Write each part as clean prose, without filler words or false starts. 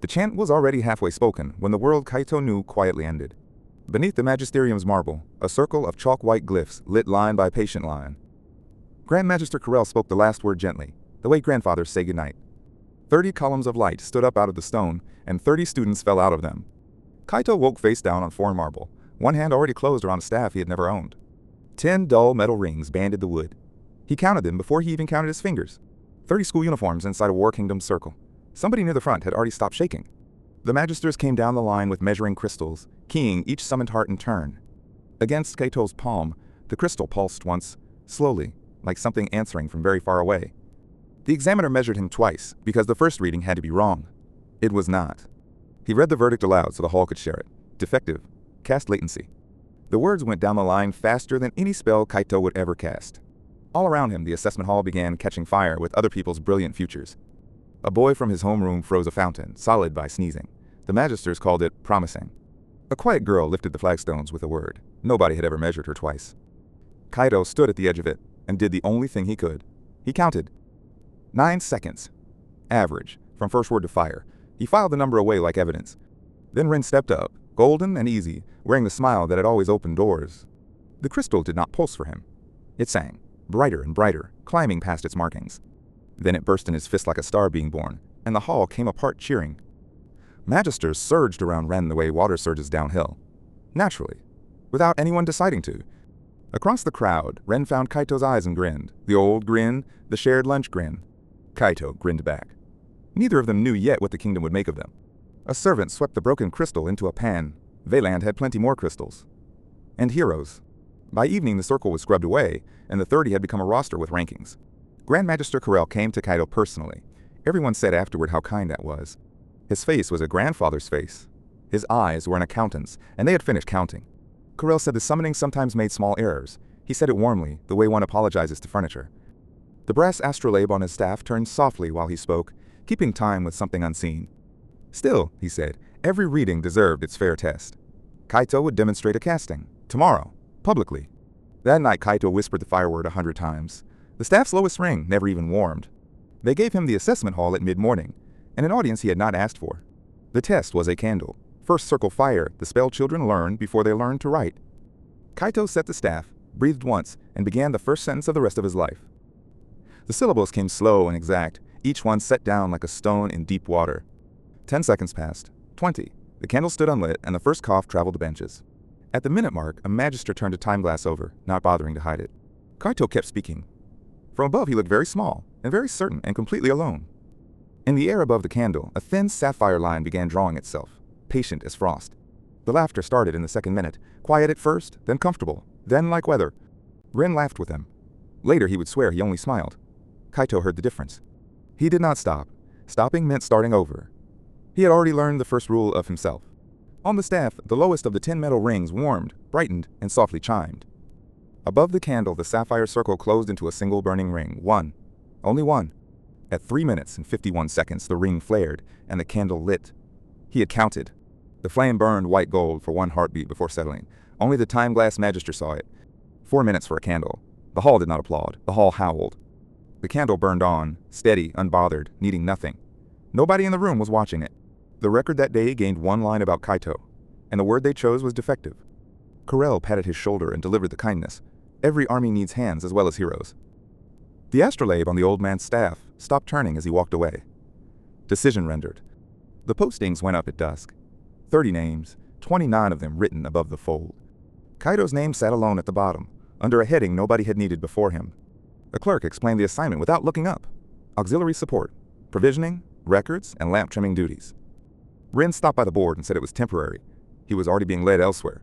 The chant was already halfway spoken when the world Kaito knew quietly ended. Beneath the Magisterium's marble, a circle of chalk-white glyphs lit line by patient line. Grand Magister Corel spoke the last word gently, the way grandfathers say goodnight. 30 columns of light stood up out of the stone, and 30 students fell out of them. Kaito woke face down on foreign marble, one hand already closed around a staff he had never owned. 10 dull metal rings banded the wood. He counted them before he even counted his fingers. 30 school uniforms inside a War Kingdom circle. Somebody near the front had already stopped shaking. The Magisters came down the line with measuring crystals, keying each summoned heart in turn. Against Kaito's palm, the crystal pulsed once, slowly, like something answering from very far away. The examiner measured him twice, because the first reading had to be wrong. It was not. He read the verdict aloud so the hall could share it. Defective. Cast latency. The words went down the line faster than any spell Kaito would ever cast. All around him, the assessment hall began catching fire with other people's brilliant futures. A boy from his homeroom froze a fountain, solid by sneezing. The Magisters called it promising. A quiet girl lifted the flagstones with a word. Nobody had ever measured her twice. Kaito stood at the edge of it and did the only thing he could. He counted. 9 seconds. Average, from first word to fire. He filed the number away like evidence. Then Rin stepped up, golden and easy, wearing the smile that had always opened doors. The crystal did not pulse for him. It sang, brighter and brighter, climbing past its markings. Then it burst in his fist like a star being born, and the hall came apart cheering. Magisters surged around Ren the way water surges downhill. Naturally, without anyone deciding to. Across the crowd, Ren found Kaito's eyes and grinned. The old grin, the shared lunch grin. Kaito grinned back. Neither of them knew yet what the kingdom would make of them. A servant swept the broken crystal into a pan. Valand had plenty more crystals. And heroes. By evening the circle was scrubbed away, and the 30 had become a roster with rankings. Grand Magister Corel came to Kaito personally. Everyone said afterward how kind that was. His face was a grandfather's face. His eyes were an accountant's, and they had finished counting. Corel said the summoning sometimes made small errors. He said it warmly, the way one apologizes to furniture. The brass astrolabe on his staff turned softly while he spoke, keeping time with something unseen. Still, he said, every reading deserved its fair test. Kaito would demonstrate a casting. Tomorrow. Publicly. That night Kaito whispered the fire word 100 times. The staff's lowest ring never even warmed. They gave him the assessment hall at mid-morning, and an audience he had not asked for. The test was a candle. First circle fire, the spell children learn before they learn to write. Kaito set the staff, breathed once, and began the first sentence of the rest of his life. The syllables came slow and exact, each one set down like a stone in deep water. 10 seconds passed. 20. The candle stood unlit, and the first cough traveled to benches. At the minute mark, a magister turned a time glass over, not bothering to hide it. Kaito kept speaking. From above he looked very small, and very certain, and completely alone. In the air above the candle, a thin sapphire line began drawing itself, patient as frost. The laughter started in the second minute, quiet at first, then comfortable, then like weather. Rin laughed with him. Later he would swear he only smiled. Kaito heard the difference. He did not stop. Stopping meant starting over. He had already learned the first rule of himself. On the staff, the lowest of the 10 metal rings warmed, brightened, and softly chimed. Above the candle, the sapphire circle closed into a single burning ring. One. Only one. At 3 minutes and 51 seconds, the ring flared, and the candle lit. He had counted. The flame burned white gold for 1 heartbeat before settling. Only the time-glass magister saw it. 4 minutes for a candle. The hall did not applaud. The hall howled. The candle burned on, steady, unbothered, needing nothing. Nobody in the room was watching it. The record that day gained 1 line about Kaito, and the word they chose was defective. Corel patted his shoulder and delivered the kindness. Every army needs hands as well as heroes. The astrolabe on the old man's staff stopped turning as he walked away. Decision rendered. The postings went up at dusk. 30 names, 29 of them written above the fold. Kaito's name sat alone at the bottom, under a heading nobody had needed before him. The clerk explained the assignment without looking up. Auxiliary support, provisioning, records, and lamp trimming duties. Rin stopped by the board and said it was temporary. He was already being led elsewhere.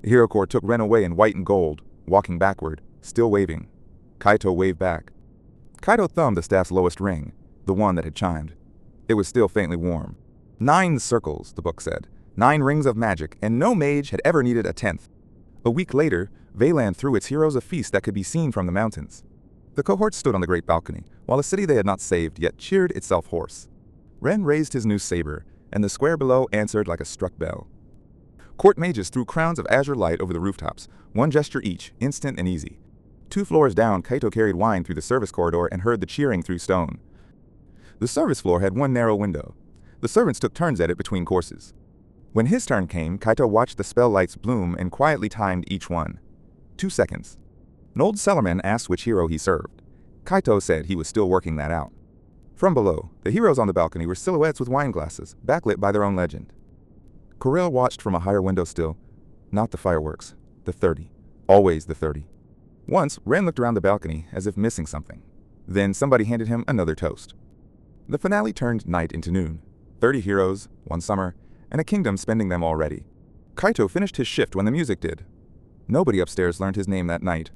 The Hero Corps took Ren away in white and gold, walking backward, still waving. Kaito waved back. Kaito thumbed the staff's lowest ring, the one that had chimed. It was still faintly warm. 9 circles, the book said. 9 rings of magic, and no mage had ever needed a 10th. A week later, Valand threw its heroes a feast that could be seen from the mountains. The cohort stood on the great balcony, while a city they had not saved yet cheered itself hoarse. Ren raised his new saber, and the square below answered like a struck bell. Court mages threw crowns of azure light over the rooftops, 1 gesture each, instant and easy. 2 floors down, Kaito carried wine through the service corridor and heard the cheering through stone. The service floor had 1 narrow window. The servants took turns at it between courses. When his turn came, Kaito watched the spell lights bloom and quietly timed each one. 2 seconds. An old cellarman asked which hero he served. Kaito said he was still working that out. From below, the heroes on the balcony were silhouettes with wine glasses, backlit by their own legend. Corel watched from a higher window still. Not the fireworks. The 30. Always the 30. Once, Ren looked around the balcony as if missing something. Then somebody handed him another toast. The finale turned night into noon. 30 heroes, 1 summer, and a kingdom spending them already. Kaito finished his shift when the music did. Nobody upstairs learned his name that night.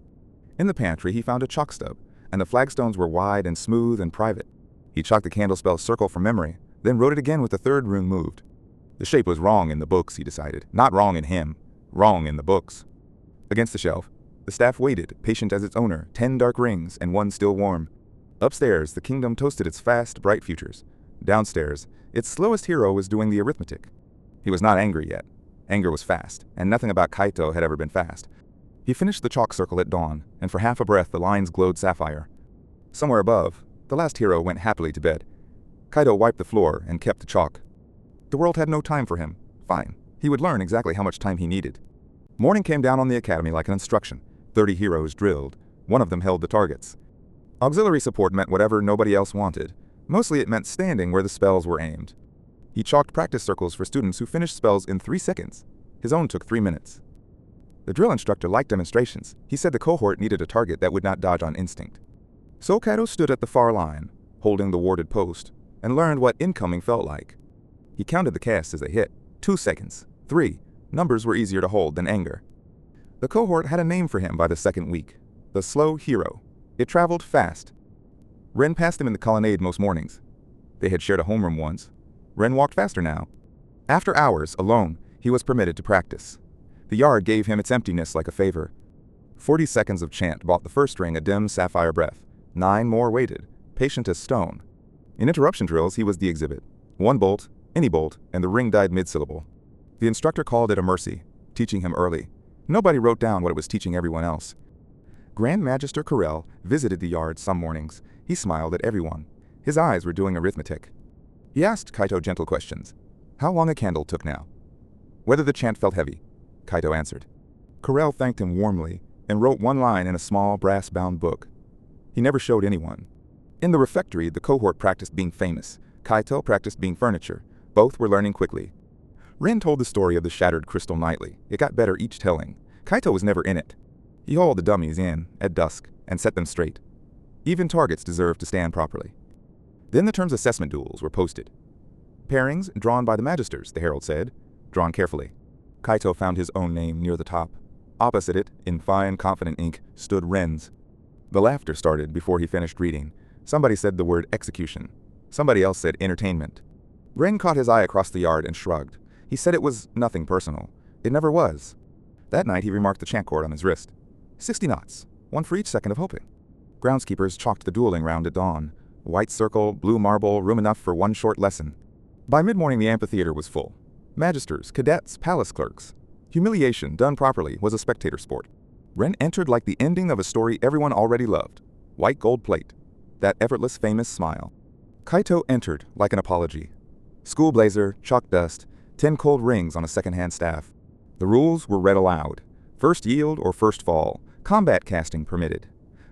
In the pantry, he found a chalk stub, and the flagstones were wide and smooth and private. He chalked the candle spell circle from memory, then wrote it again with the 3rd rune moved. The shape was wrong in the books, he decided. Not wrong in him. Wrong in the books. Against the shelf, the staff waited, patient as its owner, 10 dark rings and 1 still warm. Upstairs, the kingdom toasted its fast, bright futures. Downstairs, its slowest hero was doing the arithmetic. He was not angry yet. Anger was fast, and nothing about Kaito had ever been fast. He finished the chalk circle at dawn, and for half a breath the lines glowed sapphire. Somewhere above, the last hero went happily to bed. Kaito wiped the floor and kept the chalk. The world had no time for him. Fine. He would learn exactly how much time he needed. Morning came down on the academy like an instruction. 30 heroes drilled. One of them held the targets. Auxiliary support meant whatever nobody else wanted. Mostly it meant standing where the spells were aimed. He chalked practice circles for students who finished spells in 3 seconds. His own took 3 minutes. The drill instructor liked demonstrations. He said the cohort needed a target that would not dodge on instinct. So Kaito stood at the far line, holding the warded post, and learned what incoming felt like. He counted the casts as they hit. 2 seconds. 3. Numbers were easier to hold than anger. The cohort had a name for him by the 2nd week. The Slow Hero. It traveled fast. Ren passed him in the colonnade most mornings. They had shared a homeroom once. Ren walked faster now. After hours, alone, he was permitted to practice. The yard gave him its emptiness like a favor. 40 seconds of chant bought the first ring a dim sapphire breath. 9 more waited, patient as stone. In interruption drills, he was the exhibit. 1 bolt, any bolt, and the ring died mid-syllable. The instructor called it a mercy, teaching him early. Nobody wrote down what it was teaching everyone else. Grand Magister Corel visited the yard some mornings. He smiled at everyone. His eyes were doing arithmetic. He asked Kaito gentle questions. How long a candle took now? Whether the chant felt heavy. Kaito answered. Corel thanked him warmly and wrote 1 line in a small brass-bound book. He never showed anyone. In the refectory, the cohort practiced being famous. Kaito practiced being furniture. Both were learning quickly. Ren told the story of the shattered crystal nightly. It got better each telling. Kaito was never in it. He hauled the dummies in, at dusk, and set them straight. Even targets deserved to stand properly. Then the terms assessment duels were posted. Pairings drawn by the magisters, the herald said, drawn carefully. Kaito found his own name near the top. Opposite it, in fine, confident ink, stood Ren's. The laughter started before he finished reading. Somebody said the word execution. Somebody else said entertainment. Ren caught his eye across the yard and shrugged. He said it was nothing personal. It never was. That night he remarked the chant cord on his wrist. 60 knots, 1 for each second of hoping. Groundskeepers chalked the dueling round at dawn. White circle, blue marble, room enough for 1 short lesson. By mid-morning the amphitheater was full. Magisters, cadets, palace clerks. Humiliation, done properly, was a spectator sport. Ren entered like the ending of a story everyone already loved. White gold plate. That effortless, famous smile. Kaito entered like an apology. School blazer, chalk dust, 10 cold rings on a second-hand staff. The rules were read aloud. First yield or first fall. Combat casting permitted.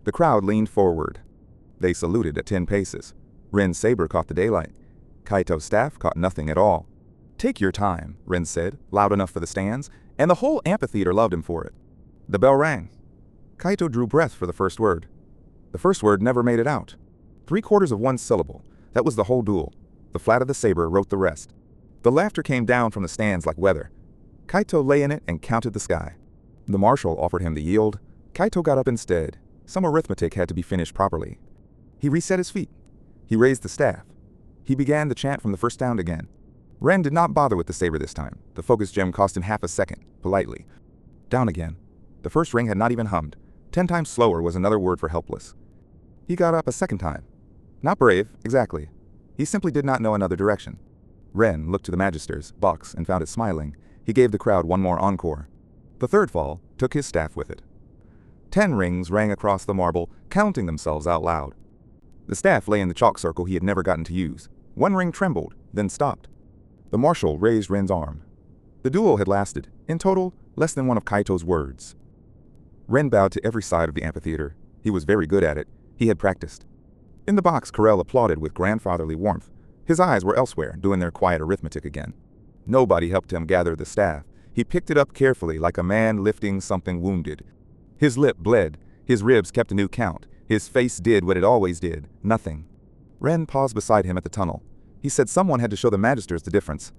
The crowd leaned forward. They saluted at 10 paces. Ren's saber caught the daylight. Kaito's staff caught nothing at all. Take your time, Ren said, loud enough for the stands, and the whole amphitheater loved him for it. The bell rang. Kaito drew breath for the first word. The first word never made it out. 3/4 of 1 syllable. That was the whole duel. The flat of the saber wrote the rest. The laughter came down from the stands like weather. Kaito lay in it and counted the sky. The marshal offered him the yield. Kaito got up instead. Some arithmetic had to be finished properly. He reset his feet. He raised the staff. He began the chant from the first sound again. Ren did not bother with the saber this time. The focus gem cost him half a second, politely. Down again. The first ring had not even hummed. 10 times slower was another word for helpless. He got up a second time. Not brave, exactly. He simply did not know another direction. Ren looked to the magister's box and found it smiling. He gave the crowd 1 more encore. The third fall took his staff with it. 10 rings rang across the marble, counting themselves out loud. The staff lay in the chalk circle he had never gotten to use. 1 ring trembled, then stopped. The marshal raised Ren's arm. The duel had lasted, in total, less than one of Kaito's words. Ren bowed to every side of the amphitheater. He was very good at it. He had practiced. In the box, Corel applauded with grandfatherly warmth. His eyes were elsewhere, doing their quiet arithmetic again. Nobody helped him gather the staff. He picked it up carefully, like a man lifting something wounded. His lip bled. His ribs kept a new count. His face did what it always did, nothing. Ren paused beside him at the tunnel. He said someone had to show the Magisters the difference.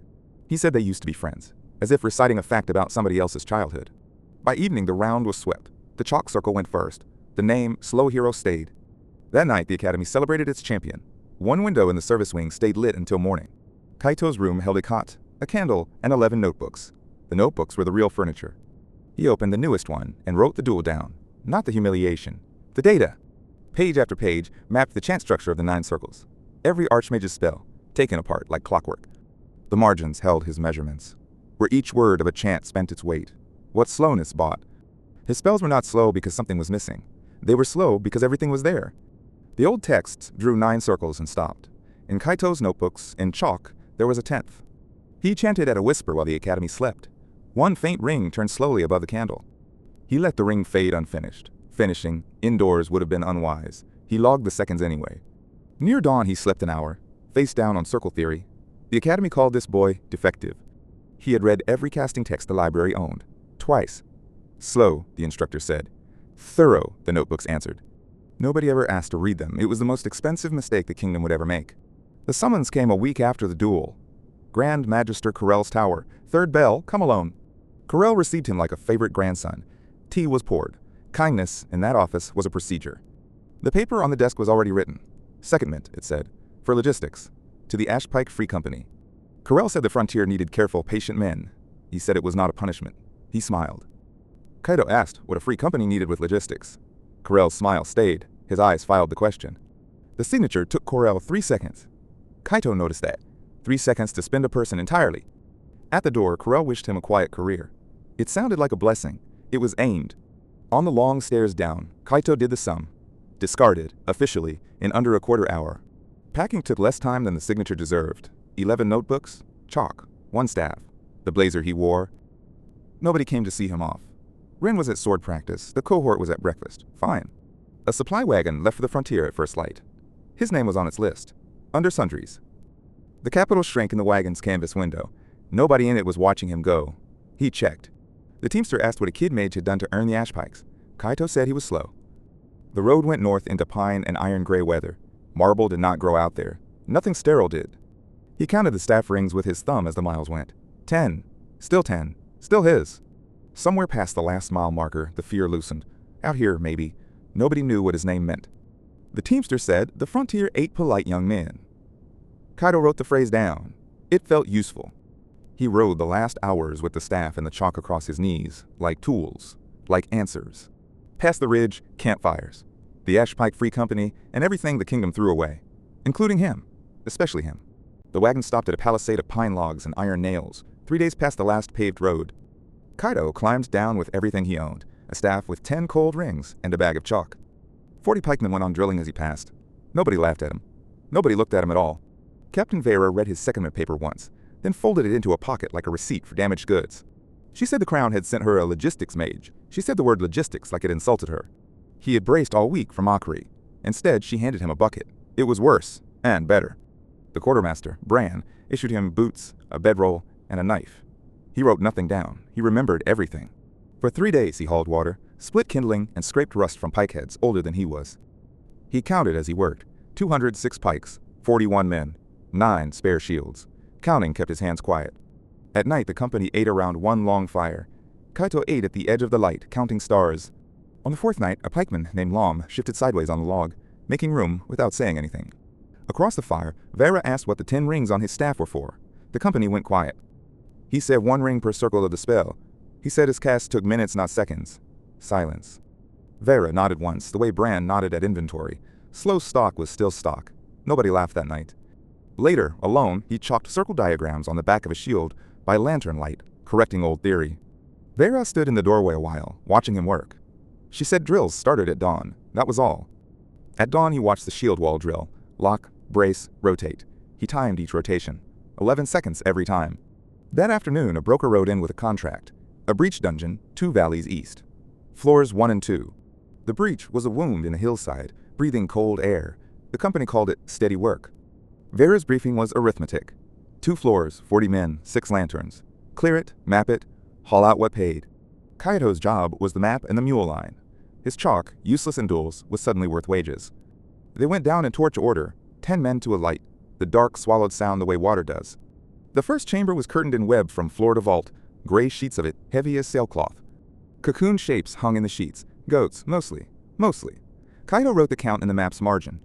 He said they used to be friends, as if reciting a fact about somebody else's childhood. By evening, the round was swept. The chalk circle went first. The name, Slow Hero, stayed. That night, the Academy celebrated its champion. One window in the service wing stayed lit until morning. Kaito's room held a cot, a candle, and 11 notebooks. The notebooks were the real furniture. He opened the newest one and wrote the duel down. Not the humiliation. The data. Page after page mapped the chant structure of the 9 circles. Every Archmage's spell, taken apart like clockwork. The margins held his measurements, where each word of a chant spent its weight. What slowness bought. His spells were not slow because something was missing. They were slow because everything was there. The old texts drew 9 circles and stopped. In Kaito's notebooks, in chalk, there was a 10th. He chanted at a whisper while the Academy slept. One faint ring turned slowly above the candle. He let the ring fade unfinished. Finishing, indoors, would have been unwise. He logged the seconds anyway. Near dawn, he slept an hour, face down on circle theory. The Academy called this boy defective. He had read every casting text the library owned. Twice. Slow, the instructor said. Thorough, the notebooks answered. Nobody ever asked to read them. It was the most expensive mistake the kingdom would ever make. The summons came a week after the duel. Grand Magister Corel's tower. Third bell, come alone. Corel received him like a favorite grandson. Tea was poured. Kindness, in that office, was a procedure. The paper on the desk was already written. Secondment, it said, for logistics, to the Ashpike Free Company. Corel said the frontier needed careful, patient men. He said it was not a punishment. He smiled. Kaito asked what a free company needed with logistics. Corel's smile stayed. His eyes filed the question. The signature took Corel 3 seconds. Kaito noticed that. 3 seconds to spend a person entirely. At the door, Corel wished him a quiet career. It sounded like a blessing. It was aimed. On the long stairs down, Kaito did the sum. Discarded, officially, in under a quarter hour. Packing took less time than the signature deserved. 11 notebooks, chalk, 1 staff, the blazer he wore. Nobody came to see him off. Ren was at sword practice. The cohort was at breakfast. Fine. A supply wagon left for the frontier at first light. His name was on its list. Under sundries. The capital shrank in the wagon's canvas window. Nobody in it was watching him go. He checked. The teamster asked what a kid mage had done to earn the Ashpikes. Kaito said he was slow. The road went north into pine and iron gray weather. Marble did not grow out there. Nothing sterile did. He counted the staff rings with his thumb as the miles went. 10. Still 10. Still his. Somewhere past the last mile marker, the fear loosened. Out here, maybe. Nobody knew what his name meant. The teamster said the frontier ate polite young men. Kaito wrote the phrase down. It felt useful. He rode the last hours with the staff and the chalk across his knees, like tools, like answers. Past the ridge, campfires. The Ashpike Free Company, and everything the kingdom threw away. Including him. Especially him. The wagon stopped at a palisade of pine logs and iron nails, 3 days past the last paved road. Kaito climbed down with everything he owned, a staff with 10 cold rings and a bag of chalk. 40 pikemen went on drilling as he passed. Nobody laughed at him. Nobody looked at him at all. Captain Vera read his secondment paper once, then folded it into a pocket like a receipt for damaged goods. She said the crown had sent her a logistics mage. She said the word logistics like it insulted her. He had braced all week for mockery. Instead, she handed him a bucket. It was worse, and better. The quartermaster, Bran, issued him boots, a bedroll, and a knife. He wrote nothing down. He remembered everything. For 3 days he hauled water, split kindling, and scraped rust from pikeheads older than he was. He counted as he worked. 206 pikes, 41 men, 9 spare shields. Counting kept his hands quiet. At night the company ate around one long fire. Kaito ate at the edge of the light, counting stars. On the 4th night, a pikeman named Lom shifted sideways on the log, making room without saying anything. Across the fire, Vera asked what the 10 rings on his staff were for. The company went quiet. He said 1 ring per circle of the spell. He said his cast took minutes, not seconds. Silence. Vera nodded once, the way Bran nodded at inventory. Slow stock was still stock. Nobody laughed that night. Later, alone, he chalked circle diagrams on the back of a shield by lantern light, correcting old theory. Vera stood in the doorway a while, watching him work. She said drills started at dawn. That was all. At dawn he watched the shield wall drill. Lock, brace, rotate. He timed each rotation. 11 seconds every time. That afternoon, a broker rode in with a contract. A breach dungeon, 2 valleys east. Floors 1 and 2. The breach was a wound in a hillside, breathing cold air. The company called it steady work. Vera's briefing was arithmetic. 2 floors, 40 men, 6 lanterns. Clear it, map it, haul out what paid. Kaito's job was the map and the mule line. His chalk, useless in duels, was suddenly worth wages. They went down in torch order, 10 men to a light. The dark swallowed sound the way water does. The first chamber was curtained in web from floor to vault, gray sheets of it, heavy as sailcloth. Cocoon shapes hung in the sheets, goats, mostly. Kaito wrote the count in the map's margin.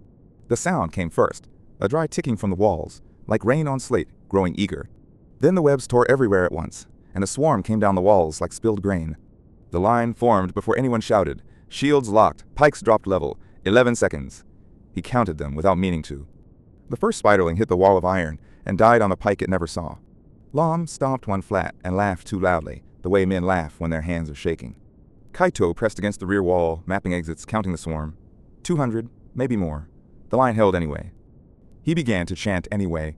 The sound came first, a dry ticking from the walls, like rain on slate, growing eager. Then the webs tore everywhere at once, and a swarm came down the walls like spilled grain. The line formed before anyone shouted. Shields locked, pikes dropped level, 11 seconds. He counted them without meaning to. The first spiderling hit the wall of iron and died on a pike it never saw. Lam stomped one flat and laughed too loudly, the way men laugh when their hands are shaking. Kaito pressed against the rear wall, mapping exits, counting the swarm. 200, maybe more. The line held anyway. He began to chant anyway.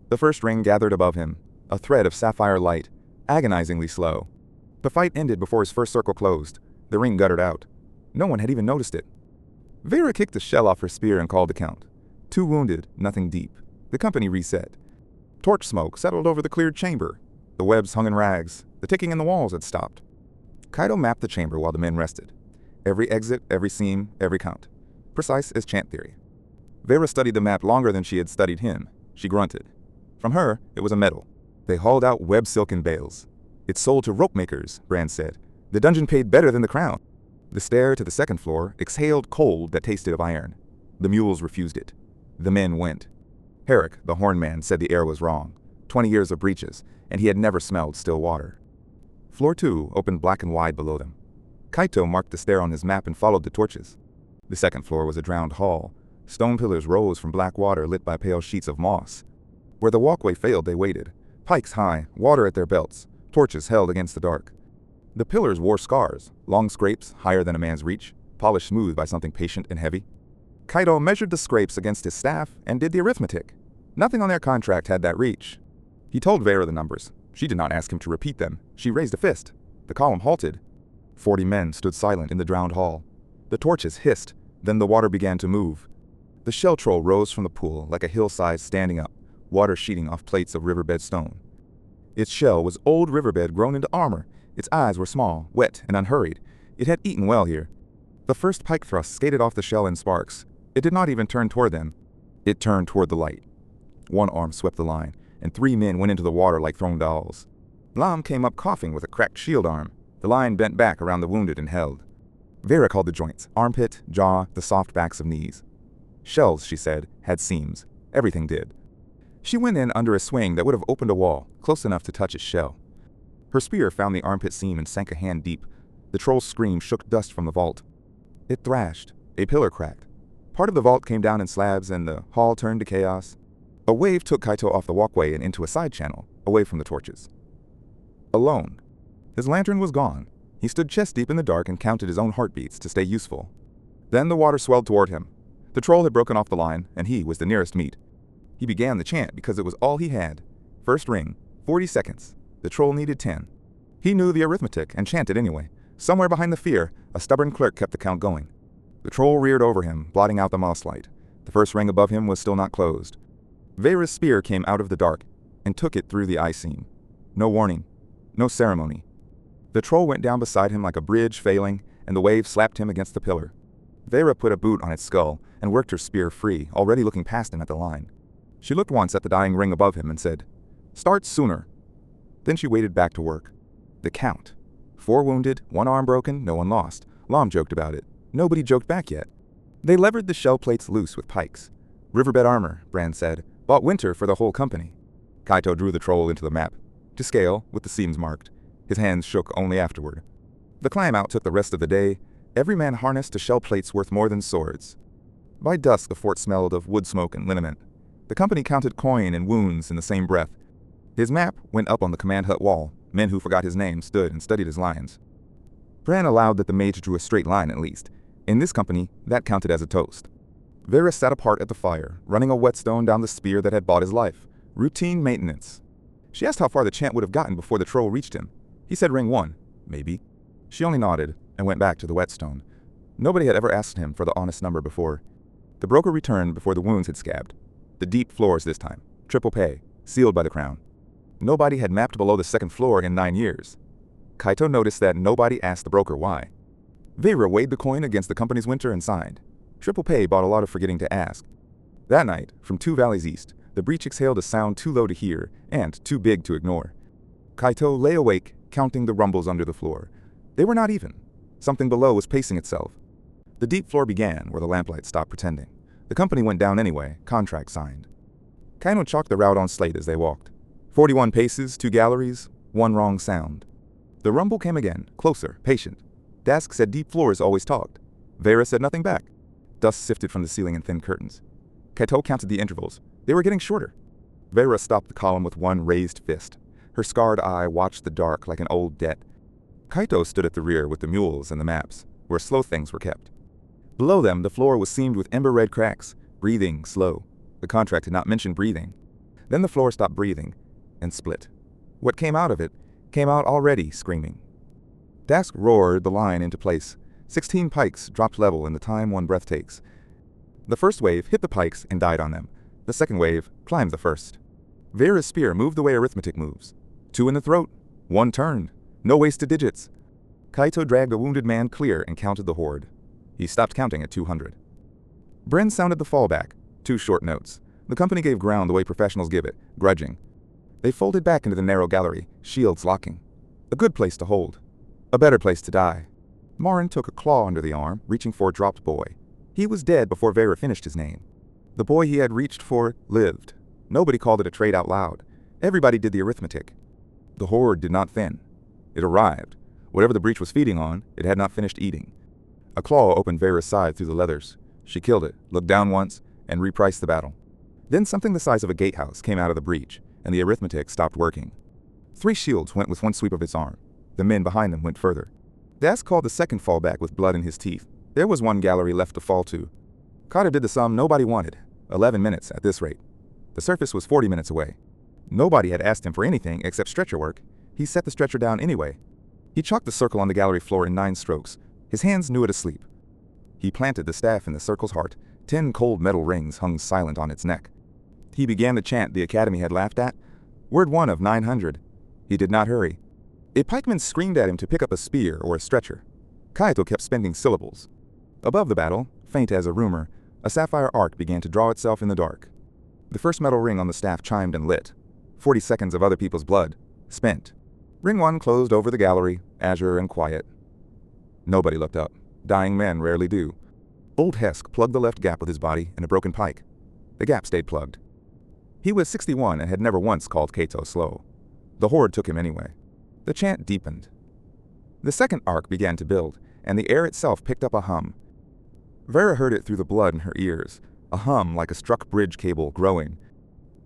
The first ring gathered above him, a thread of sapphire light, agonizingly slow. The fight ended before his first circle closed. The ring guttered out. No one had even noticed it. Vera kicked the shell off her spear and called the count. 2 wounded, nothing deep. The company reset. Torch smoke settled over the cleared chamber. The webs hung in rags. The ticking in the walls had stopped. Kaito mapped the chamber while the men rested. Every exit, every seam, every count. Precise as chant theory. Vera studied the map longer than she had studied him. She grunted. From her, it was a medal. They hauled out web silk in bales. It's sold to rope makers, Brand said. The dungeon paid better than the crown. The stair to the second floor exhaled cold that tasted of iron. The mules refused it. The men went. Herrick, the horn man, said the air was wrong. 20 years of breaches, and he had never smelled still water. Floor 2 opened black and wide below them. Kaito marked the stair on his map and followed the torches. The second floor was a drowned hall. Stone pillars rose from black water lit by pale sheets of moss. Where the walkway failed, they waited. Pikes high, water at their belts, torches held against the dark. The pillars wore scars, long scrapes higher than a man's reach, polished smooth by something patient and heavy. Kaito measured the scrapes against his staff and did the arithmetic. Nothing on their contract had that reach. He told Vera the numbers. She did not ask him to repeat them. She raised a fist. The column halted. 40 men stood silent in the drowned hall. The torches hissed. Then the water began to move. The shell troll rose from the pool like a hillside standing up, water sheeting off plates of riverbed stone. Its shell was old riverbed grown into armor. Its eyes were small, wet, and unhurried. It had eaten well here. The first pike thrust skated off the shell in sparks. It did not even turn toward them. It turned toward the light. One arm swept the line, and 3 men went into the water like thrown dolls. Lam came up coughing with a cracked shield arm. The line bent back around the wounded and held. Vera called the joints, armpit, jaw, the soft backs of knees. Shells, she said, had seams. Everything did. She went in under a swing that would have opened a wall, close enough to touch its shell. Her spear found the armpit seam and sank a hand deep. The troll's scream shook dust from the vault. It thrashed. A pillar cracked. Part of the vault came down in slabs and the hall turned to chaos. A wave took Kaito off the walkway and into a side channel, away from the torches. Alone. His lantern was gone. He stood chest deep in the dark and counted his own heartbeats to stay useful. Then the water swelled toward him. The troll had broken off the line, and he was the nearest meat. He began the chant because it was all he had. First ring, 40 seconds. The troll needed 10. He knew the arithmetic and chanted anyway. Somewhere behind the fear, a stubborn clerk kept the count going. The troll reared over him, blotting out the moss light. The first ring above him was still not closed. Vera's spear came out of the dark and took it through the eye seam. No warning. No ceremony. The troll went down beside him like a bridge failing, and the wave slapped him against the pillar. Vera put a boot on its skull and worked her spear free, already looking past him at the line. She looked once at the dying ring above him and said, "Start sooner." Then she waded back to work. The count. 4 wounded, 1 arm broken, no one lost. Lam joked about it. Nobody joked back yet. They levered the shell plates loose with pikes. Riverbed armor, Brand said, bought winter for the whole company. Kaito drew the troll into the map, to scale, with the seams marked. His hands shook only afterward. The climb out took the rest of the day, every man harnessed to shell plates worth more than swords. By dusk the fort smelled of wood smoke and liniment. The company counted coin and wounds in the same breath. His map went up on the command hut wall. Men who forgot his name stood and studied his lines. Bran allowed that the mage drew a straight line at least. In this company, that counted as a toast. Vera sat apart at the fire, running a whetstone down the spear that had bought his life. Routine maintenance. She asked how far the chant would have gotten before the troll reached him. He said ring 1, maybe. She only nodded and went back to the whetstone. Nobody had ever asked him for the honest number before. The broker returned before the wounds had scabbed. The deep floors this time, triple pay, sealed by the crown. Nobody had mapped below the second floor in 9 years. Kaito noticed that nobody asked the broker why. Vera weighed the coin against the company's winter and signed. Triple pay bought a lot of forgetting to ask. That night, from 2 valleys east, the breach exhaled a sound too low to hear and too big to ignore. Kaito lay awake, counting the rumbles under the floor. They were not even. Something below was pacing itself. The deep floor began where the lamplight stopped pretending. The company went down anyway, contract signed. Kaino chalked the route on slate as they walked. 41 paces, 2 galleries, 1 wrong sound. The rumble came again, closer, patient. Dask said deep floors always talked. Vera said nothing back. Dust sifted from the ceiling in thin curtains. Kaito counted the intervals. They were getting shorter. Vera stopped the column with one raised fist. Her scarred eye watched the dark like an old debt. Kaito stood at the rear with the mules and the maps, where slow things were kept. Below them, the floor was seamed with ember-red cracks, breathing slow. The contract had not mentioned breathing. Then the floor stopped breathing and split. What came out of it came out already screaming. Dask roared the line into place. 16 pikes dropped level in the time one breath takes. The first wave hit the pikes and died on them. The second wave climbed the first. Vera's spear moved the way arithmetic moves. 2 in the throat. 1 turned. No wasted digits. Kaito dragged a wounded man clear and counted the horde. He stopped counting at 200. Bren sounded the fallback. 2 short notes. The company gave ground the way professionals give it, grudging. They folded back into the narrow gallery, shields locking. A good place to hold. A better place to die. Marin took a claw under the arm, reaching for a dropped boy. He was dead before Vera finished his name. The boy he had reached for lived. Nobody called it a trade out loud. Everybody did the arithmetic. The horde did not thin. It arrived. Whatever the breach was feeding on, it had not finished eating. A claw opened Vera's side through the leathers. She killed it, looked down once, and repriced the battle. Then something the size of a gatehouse came out of the breach, and the arithmetic stopped working. 3 shields went with one sweep of its arm. The men behind them went further. Dask called the second fallback with blood in his teeth. There was 1 gallery left to fall to. Kaito did the sum nobody wanted. 11 minutes at this rate. The surface was 40 minutes away. Nobody had asked him for anything except stretcher work. He set the stretcher down anyway. He chalked the circle on the gallery floor in 9 strokes. His hands knew it asleep. He planted the staff in the circle's heart. 10 cold metal rings hung silent on its neck. He began the chant the Academy had laughed at. Word 1 of 900. He did not hurry. A pikeman screamed at him to pick up a spear or a stretcher. Kaito kept spending syllables. Above the battle, faint as a rumor, a sapphire arc began to draw itself in the dark. The first metal ring on the staff chimed and lit. 40 seconds of other people's blood. Spent. Ring 1 closed over the gallery, azure and quiet. Nobody looked up. Dying men rarely do. Old Hesk plugged the left gap with his body and a broken pike. The gap stayed plugged. He was 61 and had never once called Kaito slow. The horde took him anyway. The chant deepened. The second arc began to build, and the air itself picked up a hum. Vera heard it through the blood in her ears, a hum like a struck bridge cable growing.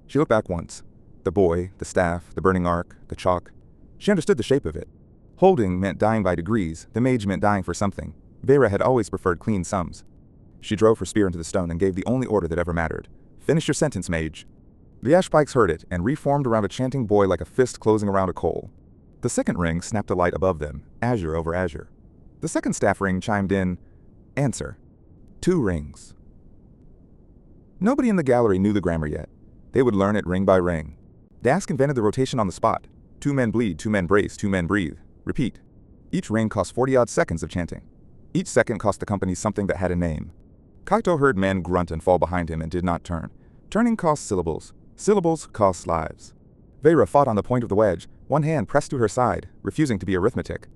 She looked back once. The boy, the staff, the burning arc, the chalk. She understood the shape of it. Holding meant dying by degrees. The mage meant dying for something. Vera had always preferred clean sums. She drove her spear into the stone and gave the only order that ever mattered. Finish your sentence, mage. The Ashpikes heard it and reformed around a chanting boy like a fist closing around a coal. The second ring snapped a light above them, azure over azure. The second staff ring chimed in, answer. 2 rings. Nobody in the gallery knew the grammar yet. They would learn it ring by ring. Dask invented the rotation on the spot. 2 men bleed, 2 men brace, 2 men breathe. Repeat. Each ring cost 40-odd seconds of chanting. Each second cost the company something that had a name. Kaito heard men grunt and fall behind him and did not turn. Turning cost syllables. Syllables cost lives. Vera fought on the point of the wedge, one hand pressed to her side, refusing to be arithmetic.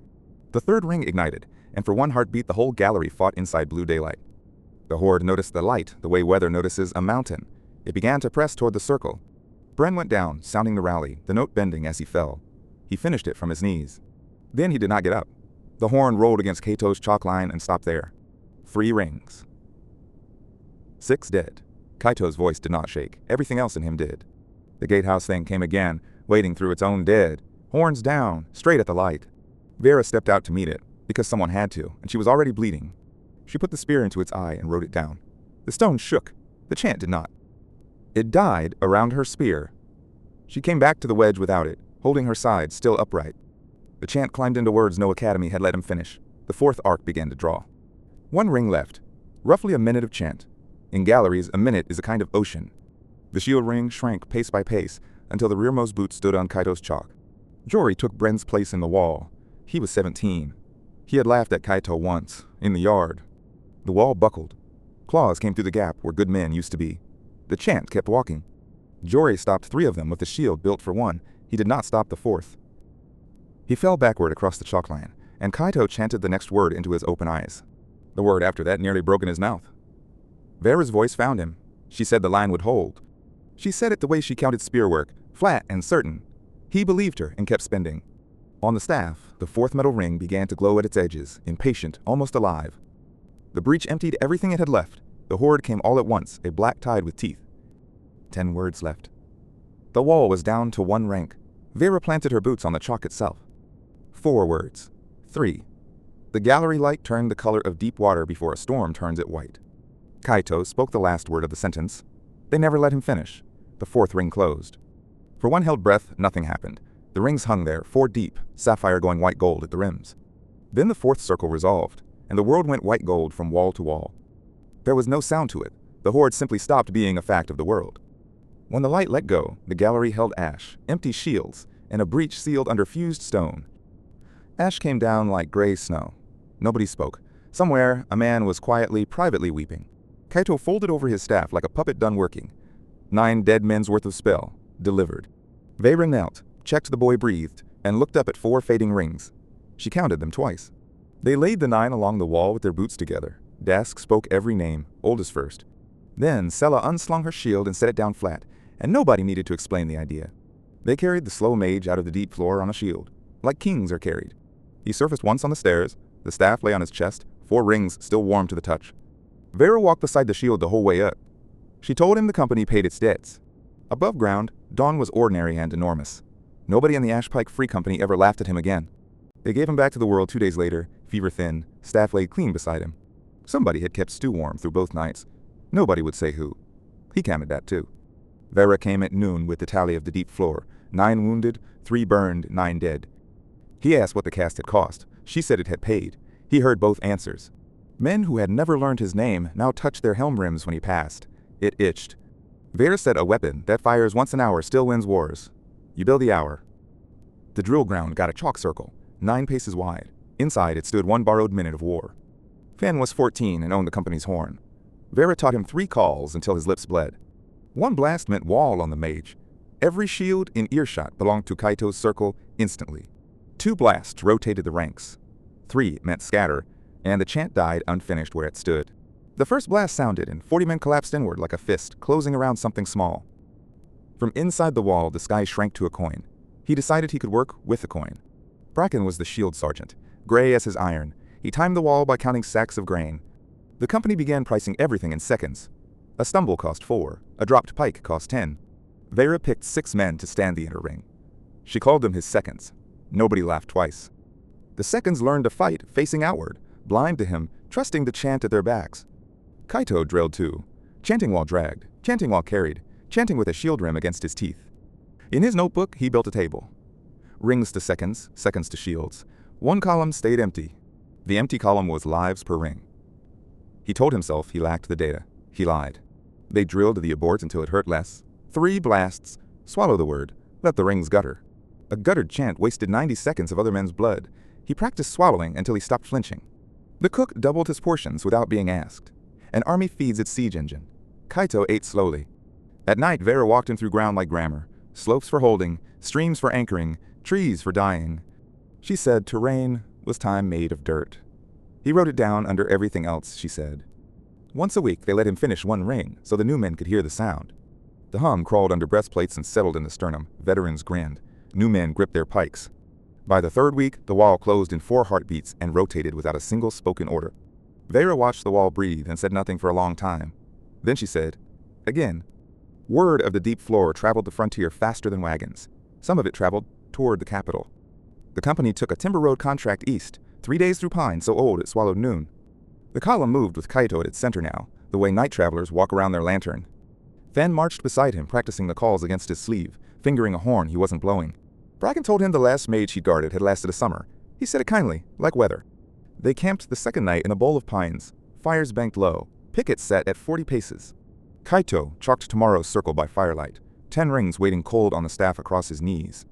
The third ring ignited, and for one heartbeat the whole gallery fought inside blue daylight. The horde noticed the light the way weather notices a mountain. It began to press toward the circle. Bren went down, sounding the rally, the note bending as he fell. He finished it from his knees. Then he did not get up. The horn rolled against Kaito's chalk line and stopped there. 3 rings. 6 dead. Kaito's voice did not shake. Everything else in him did. The gatehouse thing came again, wading through its own dead. Horns down, straight at the light. Vera stepped out to meet it, because someone had to, and she was already bleeding. She put the spear into its eye and wrote it down. The stone shook. The chant did not. It died around her spear. She came back to the wedge without it, holding her side still upright. The chant climbed into words no academy had let him finish. The fourth arc began to draw. One ring left. Roughly a minute of chant. In galleries, a minute is a kind of ocean. The shield ring shrank pace by pace until the rearmost boot stood on Kaito's chalk. Jory took Bren's place in the wall. He was 17. He had laughed at Kaito once, in the yard. The wall buckled. Claws came through the gap where good men used to be. The chant kept walking. Jory stopped 3 of them with the shield built for one. He did not stop the 4th. He fell backward across the chalk line, and Kaito chanted the next word into his open eyes. The word after that nearly broke in his mouth. Vera's voice found him. She said the line would hold. She said it the way she counted spear work, flat and certain. He believed her and kept spending. On the staff, the 4th metal ring began to glow at its edges, impatient, almost alive. The breach emptied everything it had left. The horde came all at once, a black tide with teeth. 10 words left. The wall was down to 1 rank. Vera planted her boots on the chalk itself. 4 words. 3. The gallery light turned the color of deep water before a storm turns it white. Kaito spoke the last word of the sentence. They never let him finish. The 4th ring closed. For one held breath, nothing happened. The rings hung there, 4 deep, sapphire going white gold at the rims. Then the 4th circle resolved, and the world went white gold from wall to wall. There was no sound to it. The horde simply stopped being a fact of the world. When the light let go, the gallery held ash, empty shields, and a breach sealed under fused stone. Ash came down like gray snow. Nobody spoke. Somewhere, a man was quietly, privately weeping. Kaito folded over his staff like a puppet done working. 9 dead men's worth of spell, delivered. Vera knelt, checked the boy breathed, and looked up at 4 fading rings. She counted them twice. They laid the 9 along the wall with their boots together. Dask spoke every name, oldest first. Then Sella unslung her shield and set it down flat, and nobody needed to explain the idea. They carried the slow mage out of the deep floor on a shield, like kings are carried. He surfaced once on the stairs. The staff lay on his chest, 4 rings still warm to the touch. Vera walked beside the shield the whole way up. She told him the company paid its debts. Above ground, Dawn was ordinary and enormous. Nobody in the Ashpike Free Company ever laughed at him again. They gave him back to the world 2 days later, fever thin, staff laid clean beside him. Somebody had kept stew warm through both nights. Nobody would say who. He counted that too. Vera came at noon with the tally of the deep floor. 9 wounded, 3 burned, 9 dead. He asked what the cast had cost. She said it had paid. He heard both answers. Men who had never learned his name now touched their helm rims when he passed. It itched. Vera said a weapon that fires once an hour still wins wars. You build the hour. The drill ground got a chalk circle, 9 paces wide. Inside it stood 1 borrowed minute of war. Fenn was 14 and owned the company's horn. Vera taught him 3 calls until his lips bled. 1 blast meant wall on the mage. Every shield in earshot belonged to Kaito's circle instantly. 2 blasts rotated the ranks. 3 meant scatter, and the chant died unfinished where it stood. The first blast sounded, and 40 men collapsed inward like a fist, closing around something small. From inside the wall, the sky shrank to a coin. He decided he could work with the coin. Bracken was the shield sergeant, gray as his iron. He timed the wall by counting sacks of grain. The company began pricing everything in seconds. A stumble cost 4, a dropped pike cost 10. Vera picked 6 men to stand the inner ring. She called them his seconds. Nobody laughed twice. The seconds learned to fight, facing outward, blind to him, trusting the chant at their backs. Kaito drilled too, chanting while dragged, chanting while carried, chanting with a shield rim against his teeth. In his notebook, he built a table. Rings to seconds, seconds to shields. 1 column stayed empty. The empty column was lives per ring. He told himself he lacked the data. He lied. They drilled the abort until it hurt less. 3 blasts. Swallow the word. Let the rings gutter. A guttered chant wasted 90 seconds of other men's blood. He practiced swallowing until he stopped flinching. The cook doubled his portions without being asked. An army feeds its siege engine. Kaito ate slowly. At night, Vera walked him through ground like grammar. Slopes for holding, streams for anchoring, trees for dying. She said terrain was time made of dirt. He wrote it down under everything else she said. Once a week, they let him finish 1 ring so the new men could hear the sound. The hum crawled under breastplates and settled in the sternum. Veterans grinned. New men gripped their pikes. By the 3rd week, the wall closed in 4 heartbeats and rotated without a single spoken order. Vera watched the wall breathe and said nothing for a long time. Then she said, again. Word of the deep floor traveled the frontier faster than wagons. Some of it traveled toward the capital. The company took a timber road contract east, 3 days through pine so old it swallowed noon. The column moved with Kaito at its center now, the way night travelers walk around their lantern. Fenn marched beside him, practicing the calls against his sleeve, fingering a horn he wasn't blowing. Bracken told him the last mage he guarded had lasted a summer. He said it kindly, like weather. They camped the second night in a bowl of pines, fires banked low, pickets set at 40 paces. Kaito chalked tomorrow's circle by firelight, 10 rings waiting cold on the staff across his knees.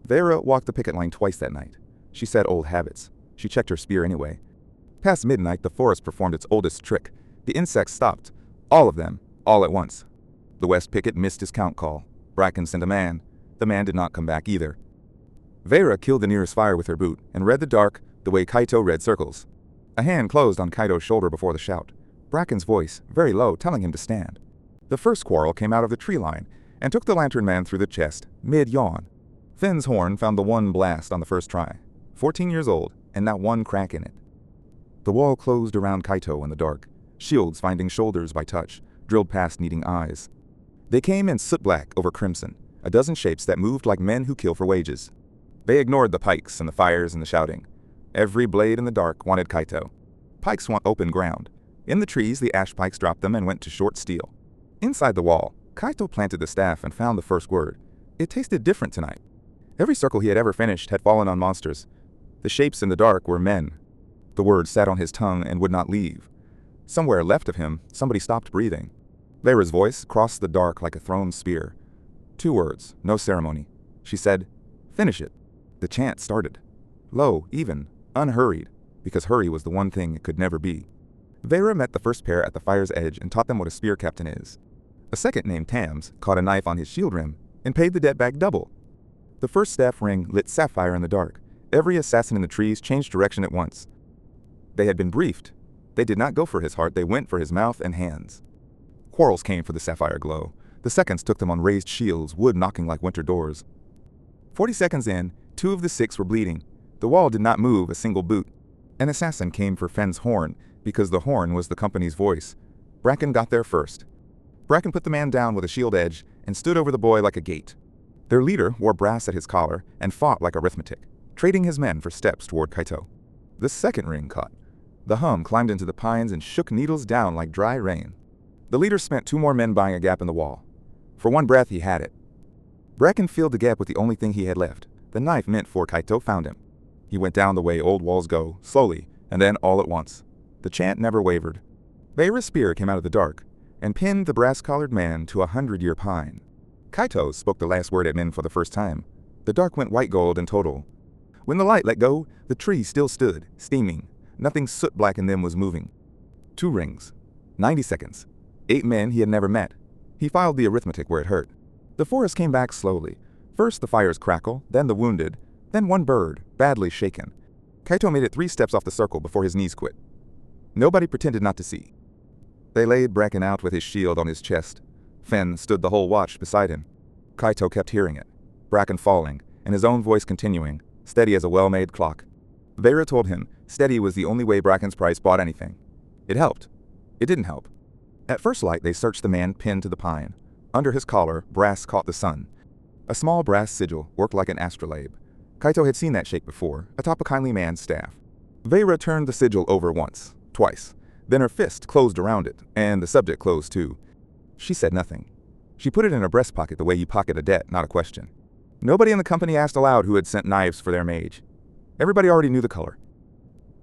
Vera walked the picket line twice that night. She said old habits. She checked her spear anyway. Past midnight, the forest performed its oldest trick. The insects stopped. All of them, all at once. The west picket missed his count call. Bracken sent a man. The man did not come back either. Vera killed the nearest fire with her boot and read the dark the way Kaito read circles. A hand closed on Kaito's shoulder before the shout. Bracken's voice, very low, telling him to stand. The first quarrel came out of the tree line and took the lantern man through the chest, mid-yawn. Finn's horn found the one blast on the first try. 14 years old, and not one crack in it. The wall closed around Kaito in the dark, shields finding shoulders by touch, drilled past needing eyes. They came in soot black over crimson, a dozen shapes that moved like men who kill for wages. They ignored the pikes and the fires and the shouting. Every blade in the dark wanted Kaito. Pikes want open ground. In the trees, the Ashpikes dropped them and went to short steel. Inside the wall, Kaito planted the staff and found the first word. It tasted different tonight. Every circle he had ever finished had fallen on monsters. The shapes in the dark were men. The word sat on his tongue and would not leave. Somewhere left of him, somebody stopped breathing. Vera's voice crossed the dark like a thrown spear. 2 words, no ceremony. She said, "Finish it." The chant started. Low, even, unhurried, because hurry was the one thing it could never be. Vera met the first pair at the fire's edge and taught them what a spear captain is. A second named Tams caught a knife on his shield rim and paid the debt back double. The first staff ring lit sapphire in the dark. Every assassin in the trees changed direction at once. They had been briefed. They did not go for his heart, they went for his mouth and hands. Quarrels came for the sapphire glow. The seconds took them on raised shields, wood knocking like winter doors. 40 seconds in, 2 of the 6 were bleeding. The wall did not move a single boot. An assassin came for Fenn's horn, because the horn was the company's voice. Bracken got there first. Bracken put the man down with a shield edge and stood over the boy like a gate. Their leader wore brass at his collar and fought like arithmetic, trading his men for steps toward Kaito. The second ring caught. The hum climbed into the pines and shook needles down like dry rain. The leader spent 2 more men buying a gap in the wall. For one breath, he had it. Bracken filled the gap with the only thing he had left. The knife meant for Kaito found him. He went down the way old walls go, slowly, and then all at once. The chant never wavered. Vera's spear came out of the dark and pinned the brass-collared man to a 100-year pine. Kaito spoke the last word at men for the first time. The dark went white gold in total. When the light let go, the tree still stood, steaming. Nothing soot-black in them was moving. 2 rings. 90 seconds. 8 men he had never met. He filed the arithmetic where it hurt. The forest came back slowly. First the fire's crackle, then the wounded, then one bird, badly shaken. Kaito made it 3 steps off the circle before his knees quit. Nobody pretended not to see. They laid Bracken out with his shield on his chest. Fenn stood the whole watch beside him. Kaito kept hearing it. Bracken falling, and his own voice continuing, steady as a well-made clock. Vera told him steady was the only way Bracken's price bought anything. It helped. It didn't help. At first light, they searched the man pinned to the pine. Under his collar, brass caught the sun. A small brass sigil worked like an astrolabe. Kaito had seen that shape before, atop a kindly man's staff. Vera turned the sigil over once, twice. Then her fist closed around it, and the subject closed too. She said nothing. She put it in her breast pocket the way you pocket a debt, not a question. Nobody in the company asked aloud who had sent knives for their mage. Everybody already knew the color.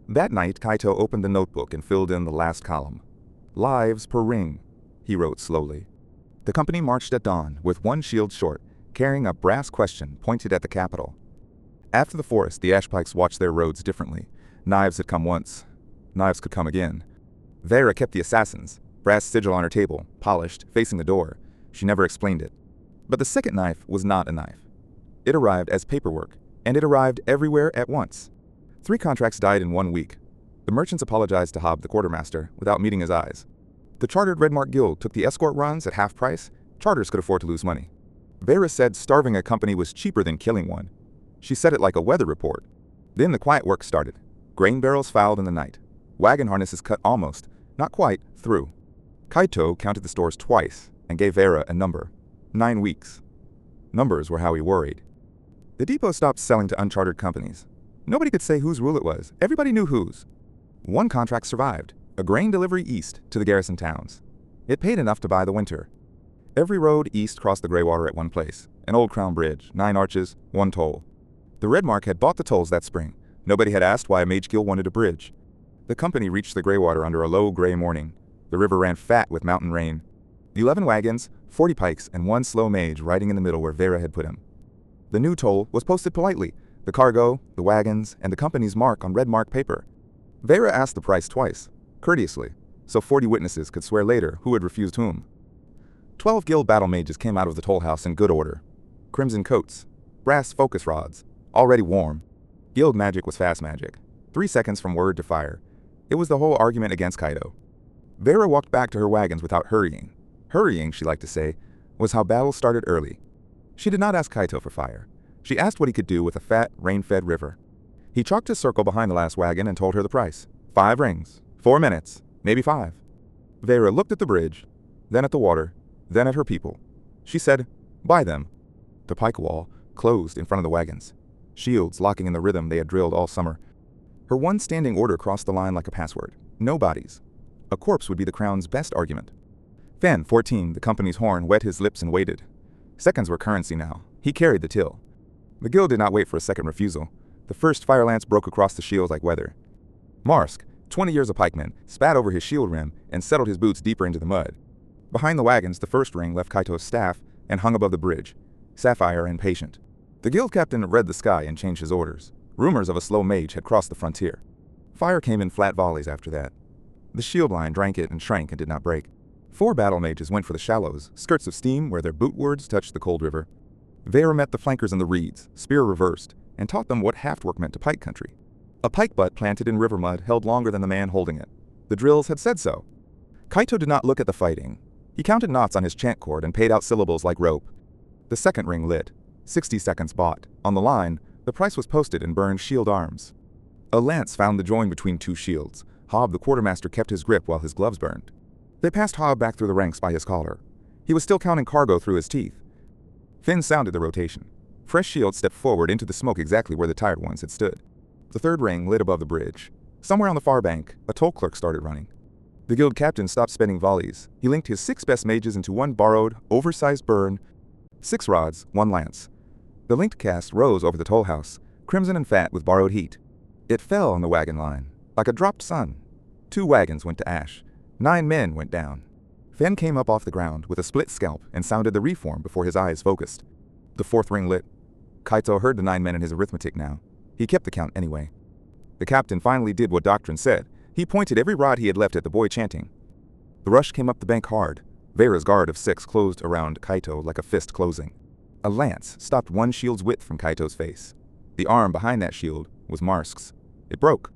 That night, Kaito opened the notebook and filled in the last column. Lives per ring, he wrote slowly. The company marched at dawn, with 1 shield short, carrying a brass question pointed at the capital. After the forest, the Ashpikes watched their roads differently. Knives had come once. Knives could come again. Vera kept the assassins, brass sigil on her table, polished, facing the door. She never explained it. But the second knife was not a knife. It arrived as paperwork, and it arrived everywhere at once. 3 contracts died in 1 week. The merchants apologized to Hob, the quartermaster, without meeting his eyes. The chartered Red Mark Guild took the escort runs at half price. Charters could afford to lose money. Vera said starving a company was cheaper than killing one. She said it like a weather report. Then the quiet work started. Grain barrels fouled in the night. Wagon harnesses cut almost, not quite, through. Kaito counted the stores twice and gave Vera a number. 9 weeks. Numbers were how he worried. The depot stopped selling to unchartered companies. Nobody could say whose rule it was. Everybody knew whose. 1 contract survived, a grain delivery east to the garrison towns. It paid enough to buy the winter. Every road east crossed the grey water at one place, an old crown bridge, 9 arches, 1 toll. The Red Mark had bought the tolls that spring. Nobody had asked why a mage guild wanted a bridge. The company reached the grey water under a low grey morning. The river ran fat with mountain rain. 11 wagons, 40 pikes, and 1 slow mage riding in the middle where Vera had put him. The new toll was posted politely, the cargo, the wagons, and the company's mark on red mark paper. Vera asked the price twice, courteously, so 40 witnesses could swear later who had refused whom. 12 guild battle mages came out of the toll house in good order. Crimson coats, brass focus rods, already warm. Guild magic was fast magic, 3 seconds from word to fire. It was the whole argument against Kaito. Vera walked back to her wagons without hurrying. Hurrying, she liked to say, was how battles started early. She did not ask Kaito for fire. She asked what he could do with a fat, rain-fed river. He chalked his circle behind the last wagon and told her the price. 5 rings, 4 minutes, maybe 5. Vera looked at the bridge, then at the water, then at her people. She said, "Buy them." The pike wall closed in front of the wagons, shields locking in the rhythm they had drilled all summer. Her one standing order crossed the line like a password. No bodies. A corpse would be the crown's best argument. Fan 14, the company's horn, wet his lips and waited. Seconds were currency now. He carried the till. The guild did not wait for a second refusal. The first fire lance broke across the shields like weather. Marsk, 20 years a pikeman, spat over his shield rim and settled his boots deeper into the mud. Behind the wagons, the first ring left Kaito's staff and hung above the bridge, sapphire and patient. The guild captain read the sky and changed his orders. Rumors of a slow mage had crossed the frontier. Fire came in flat volleys after that. The shield line drank it and shrank and did not break. 4 battle mages went for the shallows, skirts of steam where their boot wards touched the cold river. Vera met the flankers in the reeds, spear reversed, and taught them what haft-work meant to pike country. A pike butt planted in river mud held longer than the man holding it. The drills had said so. Kaito did not look at the fighting. He counted knots on his chant cord and paid out syllables like rope. The second ring lit. 60 seconds bought. On the line, the price was posted in burned shield arms. A lance found the join between 2 shields. Hob the quartermaster kept his grip while his gloves burned. They passed Hob back through the ranks by his collar. He was still counting cargo through his teeth. Finn sounded the rotation. Fresh shields stepped forward into the smoke exactly where the tired ones had stood. The third ring lit above the bridge. Somewhere on the far bank, a toll clerk started running. The guild captain stopped spending volleys. He linked his 6 best mages into 1 borrowed, oversized burn, 6 rods, 1 lance. The linked cast rose over the toll house, crimson and fat with borrowed heat. It fell on the wagon line, like a dropped sun. 2 wagons went to ash. 9 men went down. Fenn came up off the ground with a split scalp and sounded the reform before his eyes focused. The 4th ring lit. Kaito heard the 9 men in his arithmetic now. He kept the count anyway. The captain finally did what doctrine said. He pointed every rod he had left at the boy chanting. The rush came up the bank hard. Vera's guard of 6 closed around Kaito like a fist closing. A lance stopped 1 shield's width from Kaito's face. The arm behind that shield was Marsk's. It broke.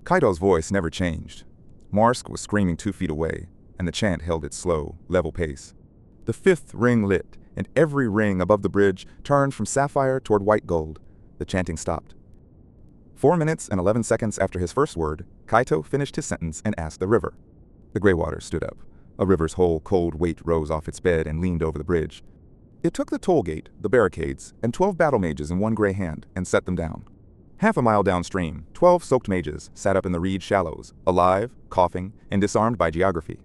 Kaito's voice never changed. Marsk was screaming 2 feet away, and the chant held its slow, level pace. The 5th ring lit, and every ring above the bridge turned from sapphire toward white gold. The chanting stopped. 4 minutes and 11 seconds after his first word, Kaito finished his sentence and asked the river. The gray water stood up. A river's whole cold weight rose off its bed and leaned over the bridge. It took the toll gate, the barricades, and 12 battle mages in 1 gray hand and set them down. Half a mile downstream, 12 soaked mages sat up in the reed shallows, alive, coughing, and disarmed by geography.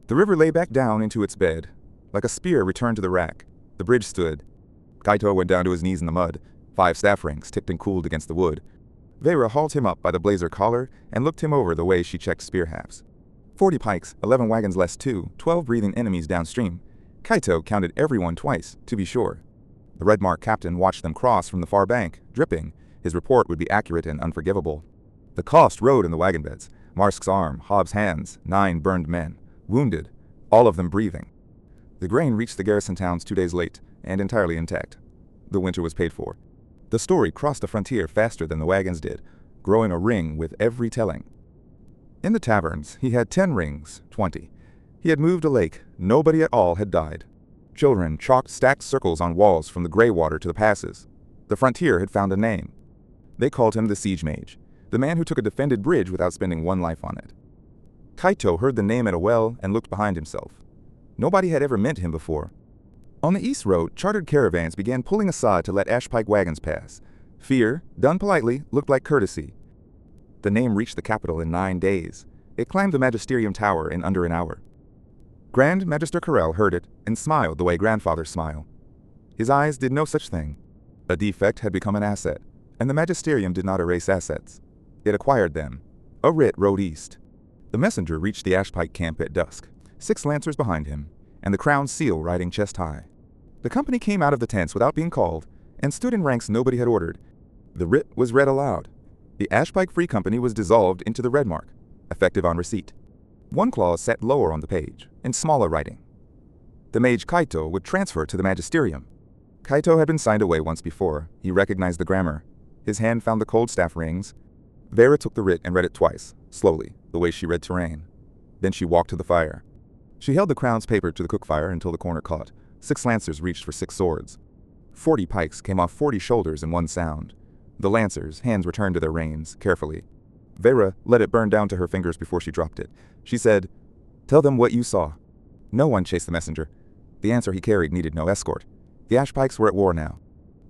The river lay back down into its bed. Like a spear returned to the rack, the bridge stood. Kaito went down to his knees in the mud. 5 staff rings ticked and cooled against the wood. Vera hauled him up by the blazer collar and looked him over the way she checked spear halves. 40 pikes, 11 wagons less 2, 12 breathing enemies downstream. Kaito counted everyone twice, to be sure. The Red Mark captain watched them cross from the far bank, dripping. His report would be accurate and unforgivable. The cost rode in the wagon beds. Marsk's arm, Hobbs' hands, 9 burned men, wounded, all of them breathing. The grain reached the garrison towns 2 days late, and entirely intact. The winter was paid for. The story crossed the frontier faster than the wagons did, growing a ring with every telling. In the taverns, he had 10 rings, 20. He had moved a lake. Nobody at all had died. Children chalked stacked circles on walls from the gray water to the passes. The frontier had found a name. They called him the Siege Mage, the man who took a defended bridge without spending 1 life on it. Kaito heard the name at a well and looked behind himself. Nobody had ever met him before. On the east road, chartered caravans began pulling aside to let Ashpike wagons pass. Fear, done politely, looked like courtesy. The name reached the capital in 9 days. It climbed the Magisterium tower in under an hour. Grand Magister Karel heard it and smiled the way grandfathers smile. His eyes did no such thing. A defect had become an asset, and the Magisterium did not erase assets. It acquired them. A writ rode east. The messenger reached the Ashpike camp at dusk, 6 lancers behind him, and the crown seal riding chest high. The company came out of the tents without being called, and stood in ranks nobody had ordered. The writ was read aloud. The Ashpike Free Company was dissolved into the red mark, effective on receipt. One clause sat lower on the page, in smaller writing. The mage Kaito would transfer to the Magisterium. Kaito had been signed away once before. He recognized the grammar. His hand found the cold staff rings. Vera took the writ and read it twice, slowly, the way she read terrain. Then she walked to the fire. She held the crown's paper to the cook fire until the corner caught. 6 lancers reached for 6 swords. 40 pikes came off 40 shoulders in one sound. The lancers' hands returned to their reins, carefully. Vera let it burn down to her fingers before she dropped it. She said, "Tell them what you saw." No one chased the messenger. The answer he carried needed no escort. The Ashpikes were at war now.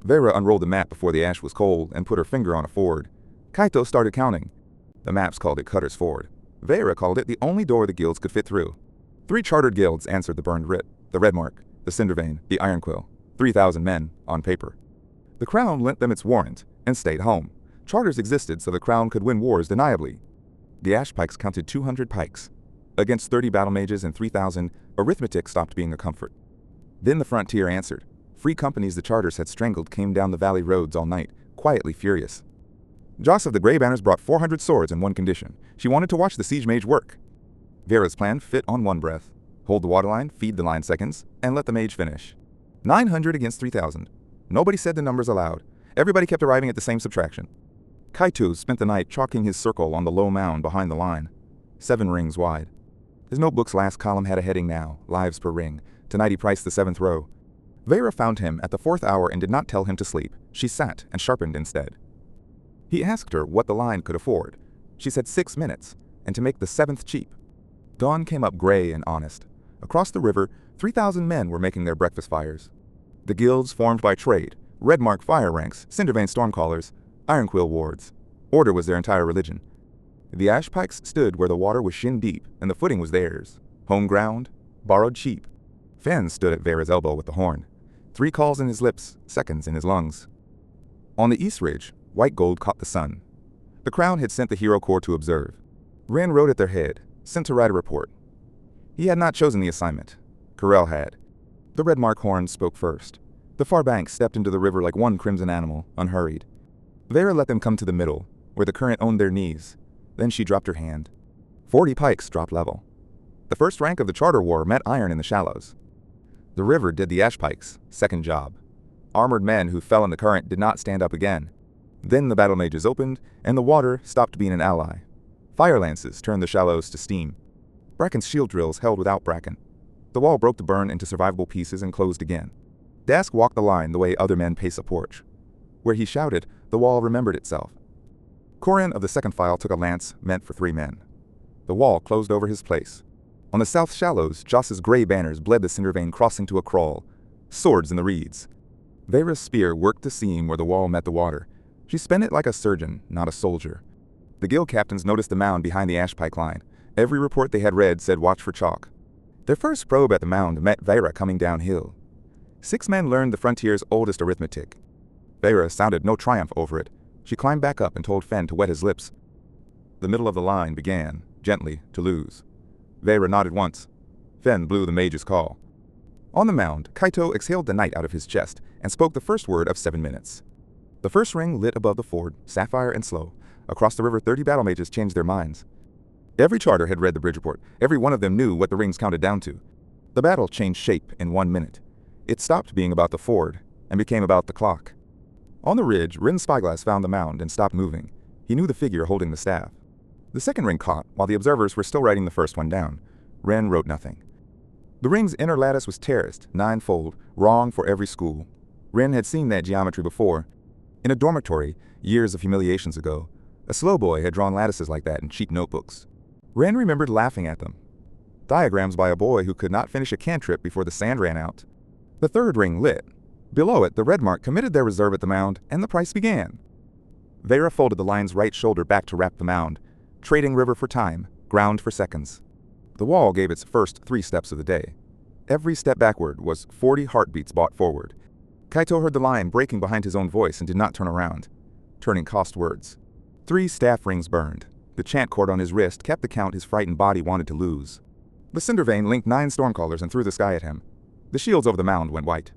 Vera unrolled the map before the ash was cold and put her finger on a ford. Kaito started counting. The maps called it Cutter's Ford. Vera called it the only door the guilds could fit through. 3 chartered guilds answered the burned writ, the Red Mark, the Cindervane, the Iron Quill. 3,000 men, on paper. The crown lent them its warrant and stayed home. Charters existed so the crown could win wars deniably. The Ashpikes counted 200 pikes. Against 30 battle mages and 3,000, arithmetic stopped being a comfort. Then the frontier answered. Free companies the charters had strangled came down the valley roads all night, quietly furious. Joss of the Grey Banners brought 400 swords in one condition. She wanted to watch the siege mage work. Vera's plan fit on one breath. Hold the waterline, feed the line seconds, and let the mage finish. 900 against 3,000. Nobody said the numbers aloud. Everybody kept arriving at the same subtraction. Kaito spent the night chalking his circle on the low mound behind the line, 7 rings wide. His notebook's last column had a heading now, lives per ring. Tonight he priced the 7th row. Vera found him at the 4th hour and did not tell him to sleep. She sat and sharpened instead. He asked her what the line could afford. She said 6 minutes, and to make the 7th cheap. Dawn came up gray and honest. Across the river, 3,000 men were making their breakfast fires. The guilds formed by trade, Red Mark fire ranks, Cindervane stormcallers, Iron Quill wards. Order was their entire religion. The Ashpikes stood where the water was shin deep, and the footing was theirs. Home ground, borrowed cheap. Fen stood at Vera's elbow with the horn. 3 calls in his lips, seconds in his lungs. On the east ridge, white gold caught the sun. The crown had sent the hero corps to observe. Ren rode at their head, sent to write a report. He had not chosen the assignment. Karel had. The Red Mark horn spoke first. The far bank stepped into the river like one crimson animal, unhurried. Vera let them come to the middle, where the current owned their knees. Then she dropped her hand. 40 pikes dropped level. The first rank of the Charter War met iron in the shallows. The river did the Ashpikes' second job. Armored men who fell in the current did not stand up again. Then the battle mages opened, and the water stopped being an ally. Fire lances turned the shallows to steam. Bracken's shield drills held without Bracken. The wall broke to burn into survivable pieces and closed again. Dask walked the line the way other men pace a porch. Where he shouted, the wall remembered itself. Corin of the second file took a lance meant for 3 men. The wall closed over his place. On the south shallows, Joss's gray banners bled the Cindervane crossing to a crawl, swords in the reeds. Vera's spear worked the seam where the wall met the water. She spent it like a surgeon, not a soldier. The guild captains noticed the mound behind the Ashpike line. Every report they had read said watch for chalk. Their first probe at the mound met Vera coming downhill. 6 men learned the frontier's oldest arithmetic. Vera sounded no triumph over it. She climbed back up and told Fen to wet his lips. The middle of the line began, gently, to lose. Vera nodded once. Fen blew the mage's call. On the mound, Kaito exhaled the night out of his chest and spoke the first word of 7 minutes. The first ring lit above the ford, sapphire and slow. Across the river, 30 battle mages changed their minds. Every charter had read the bridge report. Every one of them knew what the rings counted down to. The battle changed shape in 1 minute. It stopped being about the ford and became about the clock. On the ridge, Rin's spyglass found the mound and stopped moving. He knew the figure holding the staff. The second ring caught while the observers were still writing the first one down. Ren wrote nothing. The ring's inner lattice was terraced, 9-fold, wrong for every school. Ren had seen that geometry before. In a dormitory, years of humiliations ago, a slow boy had drawn lattices like that in cheap notebooks. Ren remembered laughing at them. Diagrams by a boy who could not finish a cantrip before the sand ran out. The third ring lit. Below it, the Red Mark committed their reserve at the mound, and the price began. Vera folded the line's right shoulder back to wrap the mound, trading river for time, ground for seconds. The wall gave its first 3 steps of the day. Every step backward was 40 heartbeats brought forward. Kaito heard the line breaking behind his own voice and did not turn around. Turning cost words. 3 staff rings burned. The chant cord on his wrist kept the count his frightened body wanted to lose. The cinder vein linked 9 stormcallers and threw the sky at him. The shields over the mound went white.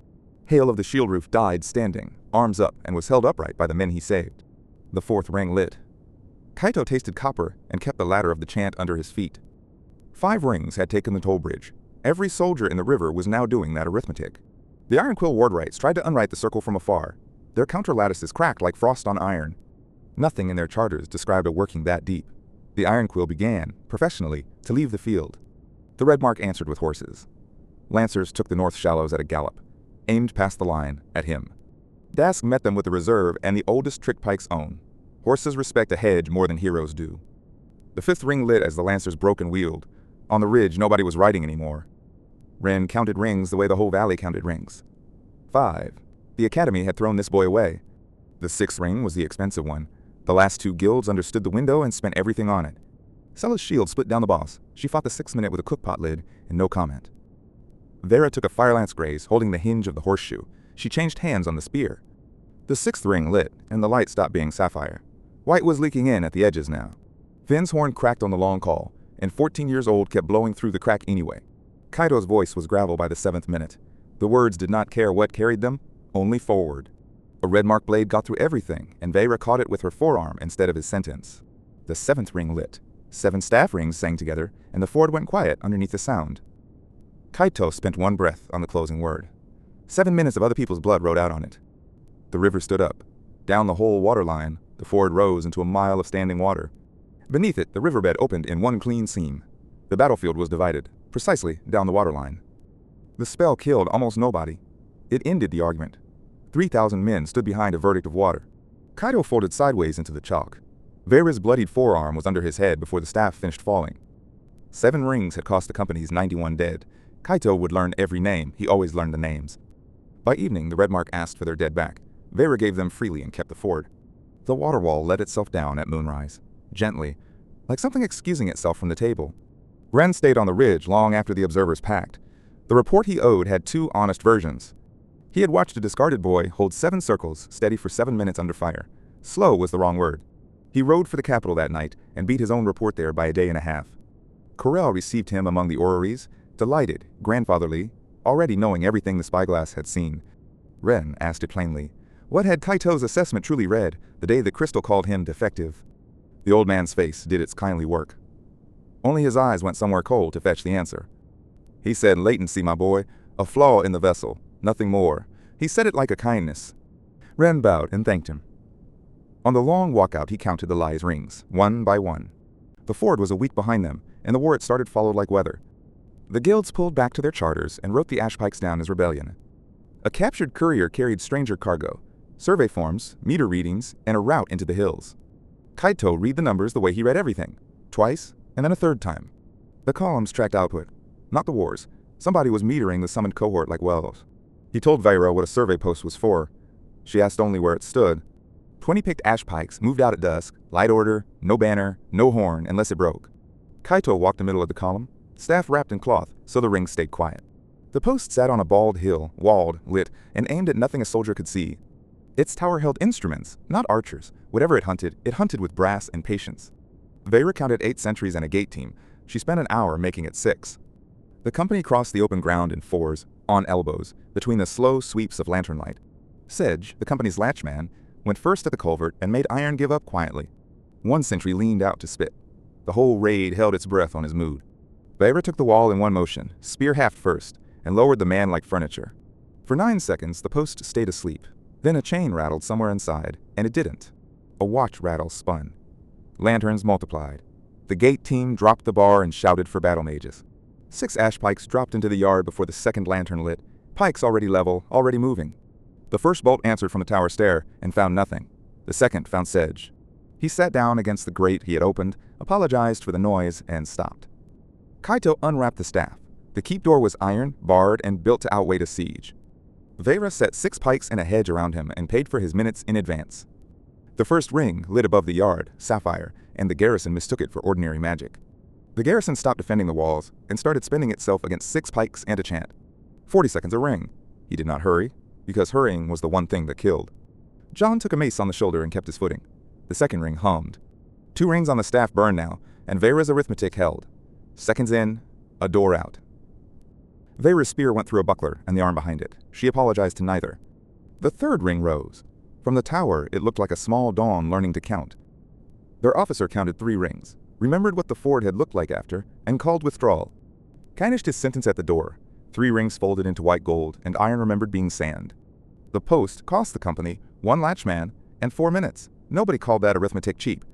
Hale of the shield roof died standing, arms up, and was held upright by the men he saved. The 4th ring lit. Kaito tasted copper and kept the ladder of the chant under his feet. 5 rings had taken the toll bridge. Every soldier in the river was now doing that arithmetic. The Iron Quill wardwrights tried to unwrite the circle from afar. Their counter lattices cracked like frost on iron. Nothing in their charters described a working that deep. The Iron Quill began, professionally, to leave the field. The Red Mark answered with horses. Lancers took the north shallows at a gallop, aimed past the line, at him. Dask met them with the reserve and the oldest trick Pike's own. Horses respect a hedge more than heroes do. The 5th ring lit as the Lancers broke and wheeled. On the ridge, nobody was riding anymore. Ren counted rings the way the whole valley counted rings. 5. The Academy had thrown this boy away. The 6th ring was the expensive one. The last 2 guilds understood the window and spent everything on it. Sella's shield split down the boss. She fought the 6th minute with a cookpot lid and no comment. Vera took a firelance graze, holding the hinge of the horseshoe. She changed hands on the spear. The 6th ring lit, and the light stopped being sapphire. White was leaking in at the edges now. Finn's horn cracked on the long call, and 14 years old kept blowing through the crack anyway. Kaito's voice was gravel by the 7th minute. The words did not care what carried them, only forward. A red mark blade got through everything, and Vera caught it with her forearm instead of his sentence. The 7th ring lit. 7 staff rings sang together, and the ford went quiet underneath the sound. Kaito spent one breath on the closing word. 7 minutes of other people's blood rode out on it. The river stood up. Down the whole water line, the ford rose into a mile of standing water. Beneath it, the riverbed opened in one clean seam. The battlefield was divided, precisely down the water line. The spell killed almost nobody. It ended the argument. 3,000 men stood behind a verdict of water. Kaito folded sideways into the chalk. Vera's bloodied forearm was under his head before the staff finished falling. 7 rings had cost the company's 91 dead. Kaito would learn every name. He always learned the names. By evening, the Red Mark asked for their dead back. Vera gave them freely and kept the ford. The water wall let itself down at moonrise, gently, like something excusing itself from the table. Ren stayed on the ridge long after the observers packed. The report he owed had 2 honest versions. He had watched a discarded boy hold 7 circles, steady for 7 minutes under fire. Slow was the wrong word. He rode for the capital that night and beat his own report there by a day and a half. Corel received him among the orreries, delighted, grandfatherly, already knowing everything the spyglass had seen. Ren asked it plainly. What had Kaito's assessment truly read the day the crystal called him defective? The old man's face did its kindly work. Only his eyes went somewhere cold to fetch the answer. He said, latency, my boy, a flaw in the vessel, nothing more. He said it like a kindness. Ren bowed and thanked him. On the long walkout, he counted the lie's rings, one by one. The ford was a week behind them, and the war it started followed like weather. The guilds pulled back to their charters and wrote the Ashpikes down as rebellion. A captured courier carried stranger cargo, survey forms, meter readings, and a route into the hills. Kaito read the numbers the way he read everything, twice, and then a 3rd time. The columns tracked output, not the wars. Somebody was metering the summoned cohort like Wells. He told Vera what a survey post was for. She asked only where it stood. 20 picked Ashpikes moved out at dusk, light order, no banner, no horn, unless it broke. Kaito walked the middle of the column, staff wrapped in cloth, so the rings stayed quiet. The post sat on a bald hill, walled, lit, and aimed at nothing a soldier could see. Its tower held instruments, not archers. Whatever it hunted with brass and patience. Vera counted 8 sentries and a gate team. She spent an hour making it 6. The company crossed the open ground in 4s, on elbows, between the slow sweeps of lantern light. Sedge, the company's latchman, went first at the culvert and made Iron give up quietly. 1 sentry leaned out to spit. The whole raid held its breath on his mood. Vera took the wall in one motion, spear haft first, and lowered the man like furniture. For 9 seconds, the post stayed asleep. Then a chain rattled somewhere inside, and it didn't. A watch rattle spun. Lanterns multiplied. The gate team dropped the bar and shouted for battle mages. 6 Ashpikes dropped into the yard before the 2nd lantern lit, pikes already level, already moving. The 1st bolt answered from the tower stair and found nothing. The 2nd found Sedge. He sat down against the grate he had opened, apologized for the noise, and stopped. Kaito unwrapped the staff. The keep door was iron, barred, and built to outwait a siege. Vera set 6 pikes in a hedge around him and paid for his minutes in advance. The 1st ring lit above the yard, sapphire, and the garrison mistook it for ordinary magic. The garrison stopped defending the walls and started spending itself against 6 pikes and a chant. 40 seconds a ring. He did not hurry, because hurrying was the one thing that killed. John took a mace on the shoulder and kept his footing. The second ring hummed. 2 rings on the staff burned now, and Vera's arithmetic held. Seconds in, a door out. Vera's spear went through a buckler and the arm behind it. She apologized to neither. The third ring rose. From the tower, it looked like a small dawn learning to count. Their officer counted 3 rings, remembered what the ford had looked like after, and called withdrawal. Finished his sentence at the door. 3 rings folded into white gold, and iron remembered being sand. The post cost the company 1 latchman and 4 minutes. Nobody called that arithmetic cheap.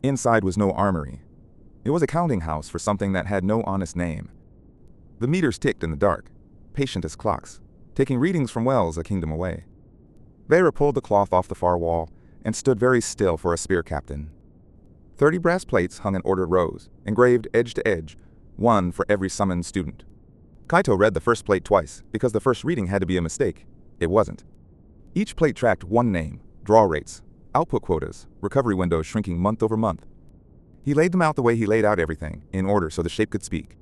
Inside was no armory. It was a counting house for something that had no honest name. The meters ticked in the dark, patient as clocks, taking readings from wells a kingdom away. Vera pulled the cloth off the far wall and stood very still for a spear captain. 30 brass plates hung in ordered rows, engraved edge to edge, 1 for every summoned student. Kaito read the first plate twice, because the first reading had to be a mistake. It wasn't. Each plate tracked 1 name, draw rates, output quotas, recovery windows shrinking month over month. He laid them out the way he laid out everything, in order so the shape could speak.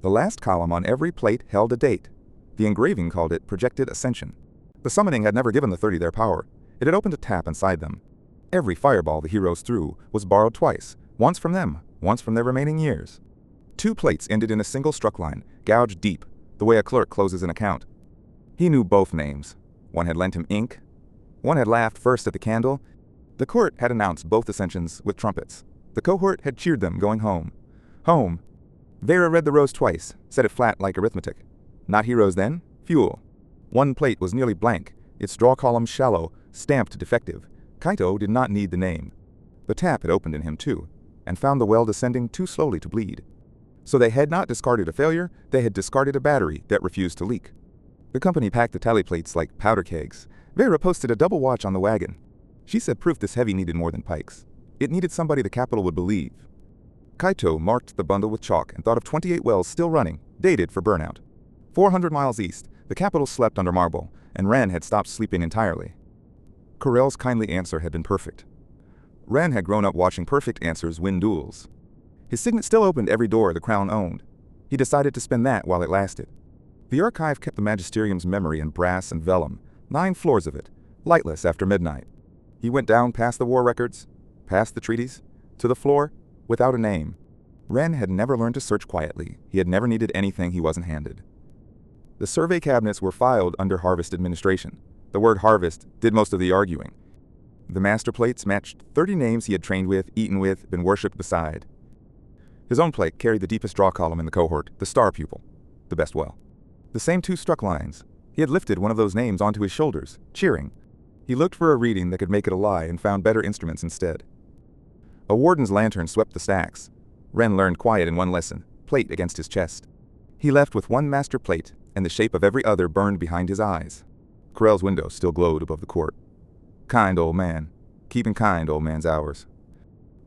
The last column on every plate held a date. The engraving called it projected ascension. The summoning had never given the 30 their power. It had opened a tap inside them. Every fireball the heroes threw was borrowed twice, once from them, once from their remaining years. 2 plates ended in a single struck line, gouged deep, the way a clerk closes an account. He knew both names. One had lent him ink. One had laughed first at the candle. The court had announced both ascensions with trumpets. The cohort had cheered them going home. Home. Vera read the rows twice, said it flat like arithmetic. Not heroes then, fuel. 1 plate was nearly blank, its draw column shallow, stamped defective. Kaito did not need the name. The tap had opened in him too, and found the well descending too slowly to bleed. So they had not discarded a failure, they had discarded a battery that refused to leak. The company packed the tally plates like powder kegs. Vera posted a double watch on the wagon. She said proof this heavy needed more than pikes. It needed somebody the capital would believe. Kaito marked the bundle with chalk and thought of 28 wells still running, dated for burnout. 400 miles east, the capital slept under marble, and Ren had stopped sleeping entirely. Corell's kindly answer had been perfect. Ren had grown up watching perfect answers win duels. His signet still opened every door the crown owned. He decided to spend that while it lasted. The archive kept the Magisterium's memory in brass and vellum, 9 floors of it, lightless after midnight. He went down past the war records, past the treaties, to the floor, without a name. Ren had never learned to search quietly. He had never needed anything he wasn't handed. The survey cabinets were filed under Harvest administration. The word harvest did most of the arguing. The master plates matched 30 names he had trained with, eaten with, been worshipped beside. His own plate carried the deepest draw column in the cohort, the star pupil, the best well. The same 2 struck lines. He had lifted one of those names onto his shoulders, cheering. He looked for a reading that could make it a lie and found better instruments instead. A warden's lantern swept the stacks. Ren learned quiet in 1 lesson, plate against his chest. He left with 1 master plate, and the shape of every other burned behind his eyes. Corell's window still glowed above the court. Kind old man. Keeping kind old man's hours.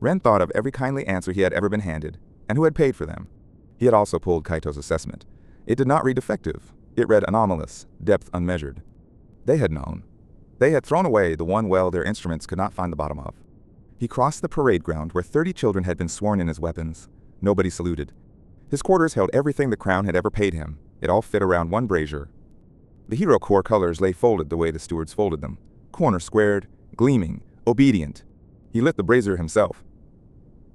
Ren thought of every kindly answer he had ever been handed, and who had paid for them. He had also pulled Kaito's assessment. It did not read defective. It read anomalous, depth unmeasured. They had known. They had thrown away the 1 well their instruments could not find the bottom of. He crossed the parade ground where 30 children had been sworn in as weapons. Nobody saluted. His quarters held everything the crown had ever paid him. It all fit around 1 brazier. The hero corps colors lay folded the way the stewards folded them. Corner squared, gleaming, obedient. He lit the brazier himself.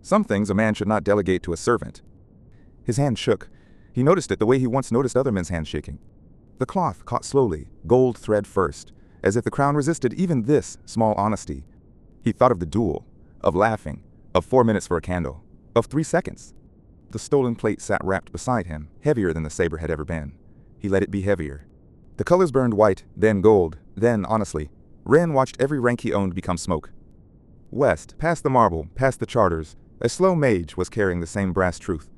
Some things a man should not delegate to a servant. His hand shook. He noticed it the way he once noticed other men's hands shaking. The cloth caught slowly, gold thread first, as if the crown resisted even this small honesty. He thought of the duel, of laughing, of 4 minutes for a candle, of 3 seconds. The stolen plate sat wrapped beside him, heavier than the saber had ever been. He let it be heavier. The colors burned white, then gold, then, honestly, Ren watched every rank he owned become smoke. West, past the marble, past the charters, a slow mage was carrying the same brass truth.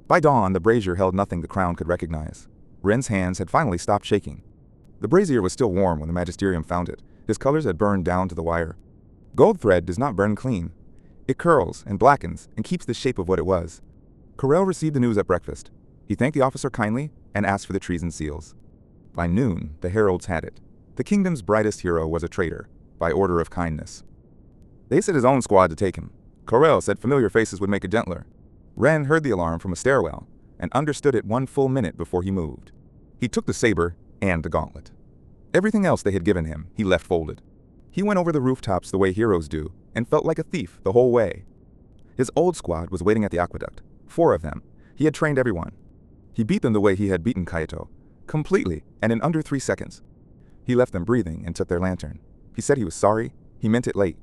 By dawn, the brazier held nothing the crown could recognize. Ren's hands had finally stopped shaking. The brazier was still warm when the Magisterium found it. His colors had burned down to the wire. Gold thread does not burn clean. It curls and blackens and keeps the shape of what it was. Corell received the news at breakfast. He thanked the officer kindly and asked for the treason seals. By noon, the heralds had it. The kingdom's brightest hero was a traitor, by order of kindness. They sent his own squad to take him. Corell said familiar faces would make it gentler. Ren heard the alarm from a stairwell and understood it 1 full minute before he moved. He took the saber and the gauntlet. Everything else they had given him, he left folded. He went over the rooftops the way heroes do and felt like a thief the whole way. His old squad was waiting at the aqueduct, 4 of them. He had trained everyone. He beat them the way he had beaten Kaito, completely and in under 3 seconds. He left them breathing and took their lantern. He said he was sorry. He meant it late.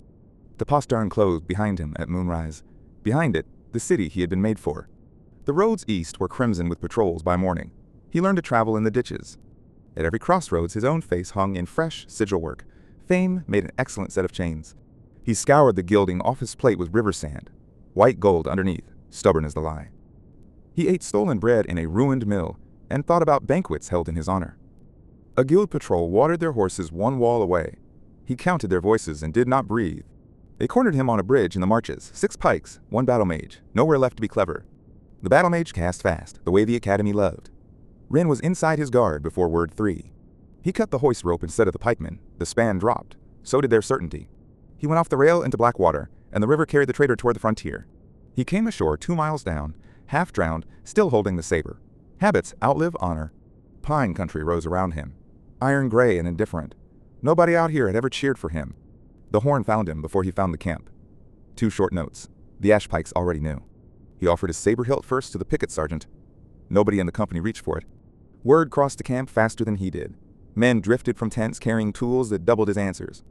The postern closed behind him at moonrise. Behind it, the city he had been made for. The roads east were crimson with patrols by morning. He learned to travel in the ditches. At every crossroads, his own face hung in fresh sigil work. Fame made an excellent set of chains. He scoured the gilding off his plate with river sand, white gold underneath, stubborn as the lie. He ate stolen bread in a ruined mill and thought about banquets held in his honor. A guild patrol watered their horses 1 wall away. He counted their voices and did not breathe. They cornered him on a bridge in the marches, 6 pikes, 1 battle mage, nowhere left to be clever. The battle mage cast fast, the way the academy loved. Ren was inside his guard before word 3. He cut the hoist rope instead of the pikemen. The span dropped. So did their certainty. He went off the rail into black water, and the river carried the trader toward the frontier. He came ashore 2 miles down, half drowned, still holding the saber. Habits outlive honor. Pine country rose around him, iron gray and indifferent. Nobody out here had ever cheered for him. The horn found him before he found the camp. 2 short notes. The Ashpikes already knew. He offered his saber hilt first to the picket sergeant. Nobody in the company reached for it. Word crossed the camp faster than he did. Men drifted from tents carrying tools that doubled his answers.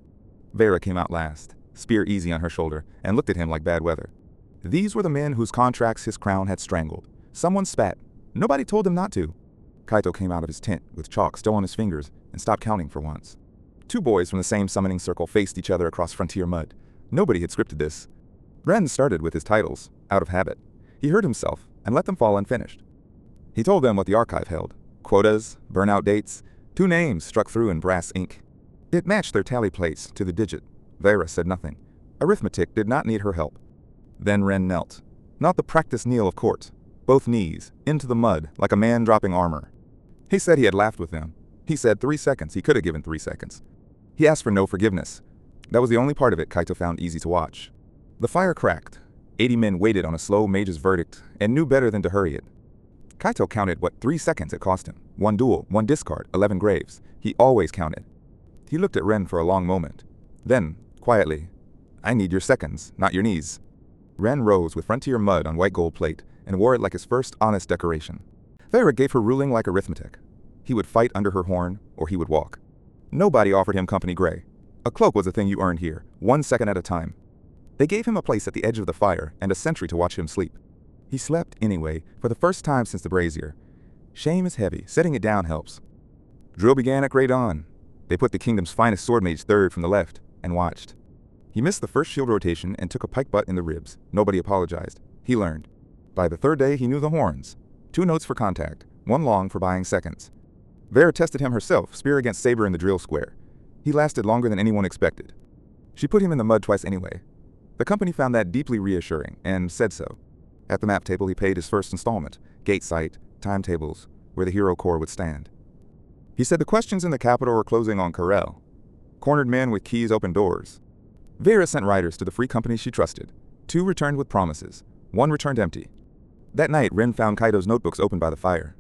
Vera came out last, spear easy on her shoulder, and looked at him like bad weather. These were the men whose contracts his crown had strangled. Someone spat. Nobody told him not to. Kaito came out of his tent with chalk still on his fingers and stopped counting for once. 2 boys from the same summoning circle faced each other across frontier mud. Nobody had scripted this. Ren started with his titles, out of habit. He heard himself and let them fall unfinished. He told them what the archive held. Quotas, burnout dates, 2 names struck through in brass ink. It matched their tally plates to the digit. Vera said nothing. Arithmetic did not need her help. Then Ren knelt. Not the practiced kneel of court. Both knees, into the mud, like a man dropping armor. He said he had laughed with them. He said 3 seconds. He could have given 3 seconds. He asked for no forgiveness. That was the only part of it Kaito found easy to watch. The fire cracked. 80 men waited on a slow mage's verdict and knew better than to hurry it. Kaito counted what 3 seconds it cost him. 1 duel, 1 discard, 11 graves. He always counted. He looked at Ren for a long moment. Then, quietly, I need your seconds, not your knees. Ren rose with frontier mud on white gold plate and wore it like his first honest decoration. Vera gave her ruling like arithmetic. He would fight under her horn, or he would walk. Nobody offered him company gray. A cloak was a thing you earned here, 1 second at a time. They gave him a place at the edge of the fire and a sentry to watch him sleep. He slept anyway, for the first time since the brazier. Shame is heavy, setting it down helps. Drill began at grey dawn. They put the kingdom's finest sword mage third from the left, and watched. He missed the first shield rotation and took a pike butt in the ribs. Nobody apologized. He learned. By the 3rd day, he knew the horns. 2 notes for contact, 1 long for buying seconds. Vera tested him herself, spear against saber in the drill square. He lasted longer than anyone expected. She put him in the mud twice anyway. The company found that deeply reassuring, and said so. At the map table, he paid his first installment, gate site, timetables, where the hero corps would stand. He said the questions in the capital were closing on Corel. Cornered men with keys opened doors. Vera sent riders to the free companies she trusted. 2 returned with promises. 1 returned empty. That night, Ren found Kaito's notebooks open by the fire.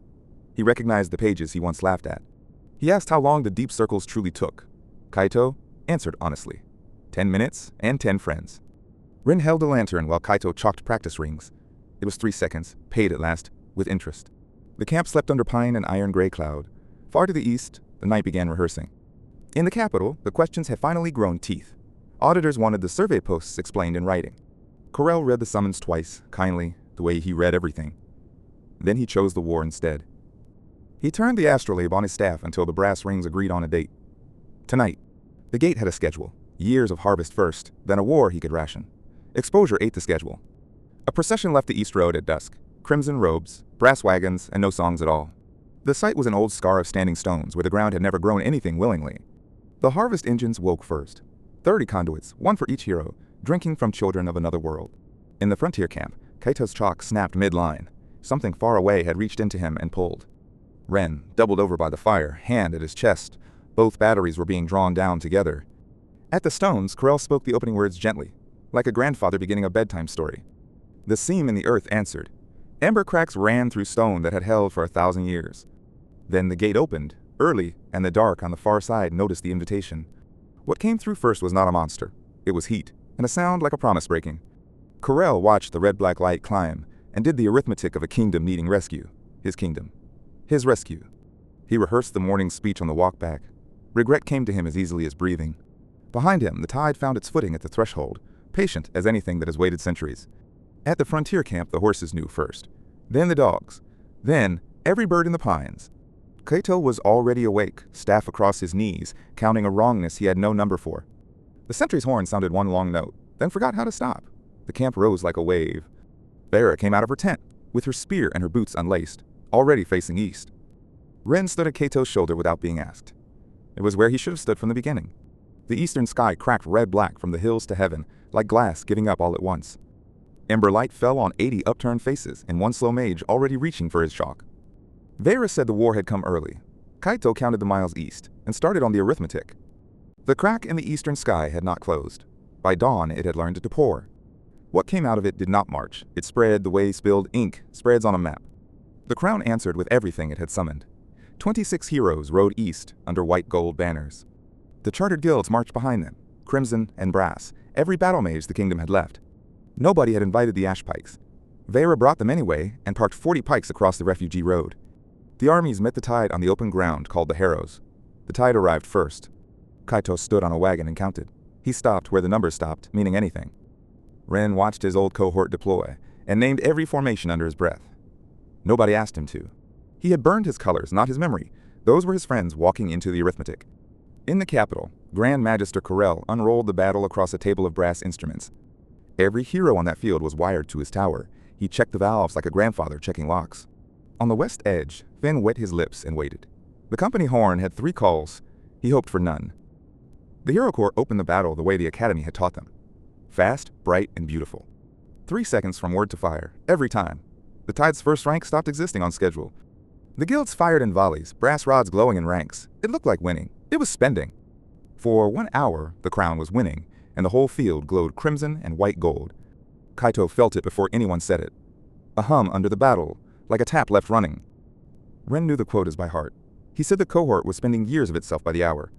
He recognized the pages he once laughed at. He asked how long the deep circles truly took. Kaito answered honestly. 10 minutes and 10 friends. Ren held a lantern while Kaito chalked practice rings. It was 3 seconds, paid at last, with interest. The camp slept under pine and iron gray cloud. Far to the east, the night began rehearsing. In the capital, the questions had finally grown teeth. Auditors wanted the survey posts explained in writing. Corel read the summons twice, kindly, the way he read everything. Then he chose the war instead. He turned the astrolabe on his staff until the brass rings agreed on a date. Tonight. The gate had a schedule. Years of harvest first, then a war he could ration. Exposure ate the schedule. A procession left the east road at dusk. Crimson robes, brass wagons, and no songs at all. The site was an old scar of standing stones where the ground had never grown anything willingly. The harvest engines woke first. 30 conduits, 1 for each hero, drinking from children of another world. In the frontier camp, Kaito's chalk snapped mid-line. Something far away had reached into him and pulled. Ren, doubled over by the fire, hand at his chest. Both batteries were being drawn down together. At the stones, Corel spoke the opening words gently, like a grandfather beginning a bedtime story. The seam in the earth answered. Ember cracks ran through stone that had held for 1,000 years. Then the gate opened, early, and the dark on the far side noticed the invitation. What came through first was not a monster. It was heat, and a sound like a promise breaking. Corel watched the red-black light climb, and did the arithmetic of a kingdom needing rescue. His kingdom. His rescue. He rehearsed the morning speech on the walk back. Regret came to him as easily as breathing. Behind him, the tide found its footing at the threshold, patient as anything that has waited centuries. At the frontier camp, the horses knew first. Then the dogs. Then every bird in the pines. Kaito was already awake, staff across his knees, counting a wrongness he had no number for. The sentry's horn sounded one long note, then forgot how to stop. The camp rose like a wave. Vera came out of her tent, with her spear and her boots unlaced, already facing east. Ren stood at Kaito's shoulder without being asked. It was where he should have stood from the beginning. The eastern sky cracked red-black from the hills to heaven, like glass giving up all at once. Ember light fell on 80 upturned faces and one slow mage already reaching for his chalk. Vera said the war had come early. Kaito counted the miles east and started on the arithmetic. The crack in the eastern sky had not closed. By dawn, it had learned to pour. What came out of it did not march. It spread the way spilled ink spreads on a map. The crown answered with everything it had summoned. 26 heroes rode east under white gold banners. The chartered guilds marched behind them, crimson and brass, every battle mage the kingdom had left. Nobody had invited the Ashpikes. Vera brought them anyway and parked 40 pikes across the refugee road. The armies met the tide on the open ground called the Harrows. The tide arrived first. Kaito stood on a wagon and counted. He stopped where the numbers stopped, meaning anything. Ren watched his old cohort deploy and named every formation under his breath. Nobody asked him to. He had burned his colors, not his memory. Those were his friends walking into the arithmetic. In the capital, Grand Magister Corel unrolled the battle across a table of brass instruments. Every hero on that field was wired to his tower. He checked the valves like a grandfather checking locks. On the west edge, Finn wet his lips and waited. The company horn had 3 calls. He hoped for none. The Hero Corps opened the battle the way the Academy had taught them. Fast, bright, and beautiful. 3 seconds from word to fire, every time. The tide's first rank stopped existing on schedule. The guilds fired in volleys, brass rods glowing in ranks. It looked like winning. It was spending. For 1 hour, the crown was winning, and the whole field glowed crimson and white gold. Kaito felt it before anyone said it. A hum under the battle, like a tap left running. Ren knew the quotas by heart. He said the cohort was spending years of itself by the hour.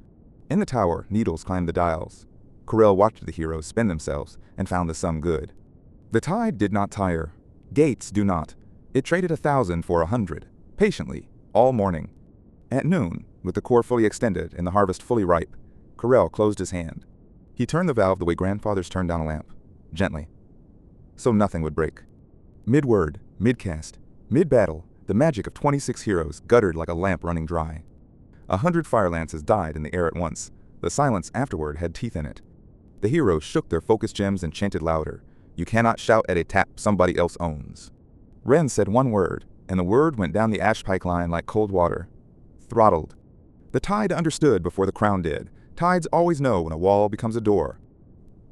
In the tower, needles climbed the dials. Corel watched the heroes spend themselves and found the sum good. The tide did not tire. Gates do not. It traded 1,000 for 100, patiently, all morning. At noon, with the core fully extended and the harvest fully ripe, Corel closed his hand. He turned the valve the way grandfathers turned down a lamp, gently, so nothing would break. Mid-word, mid-cast, mid-battle, the magic of 26 heroes guttered like a lamp running dry. 100 fire lances died in the air at once. The silence afterward had teeth in it. The heroes shook their focus gems and chanted louder. You cannot shout at a tap somebody else owns. Ren said one word, and the word went down the Ashpike line like cold water. Throttled. The tide understood before the crown did. Tides always know when a wall becomes a door.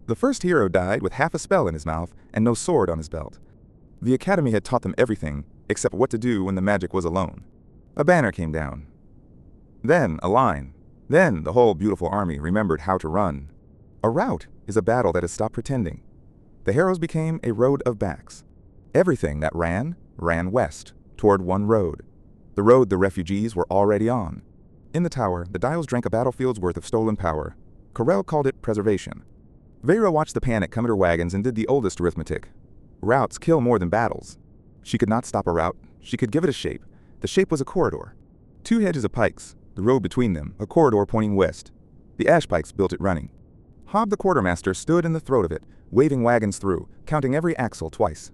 The first hero died with half a spell in his mouth and no sword on his belt. The Academy had taught them everything except what to do when the magic was alone. A banner came down. Then a line. Then the whole beautiful army remembered how to run. A rout is a battle that has stopped pretending. The Harrows became a road of backs. Everything that ran west, toward one road. The road the refugees were already on. In the tower, the dials drank a battlefield's worth of stolen power. Corel called it preservation. Vera watched the panic come at her wagons and did the oldest arithmetic. Routes kill more than battles. She could not stop a rout. She could give it a shape. The shape was a corridor. 2 hedges of pikes, the road between them, a corridor pointing west. The Ashpikes built it running. Hob the quartermaster stood in the throat of it, waving wagons through, counting every axle twice.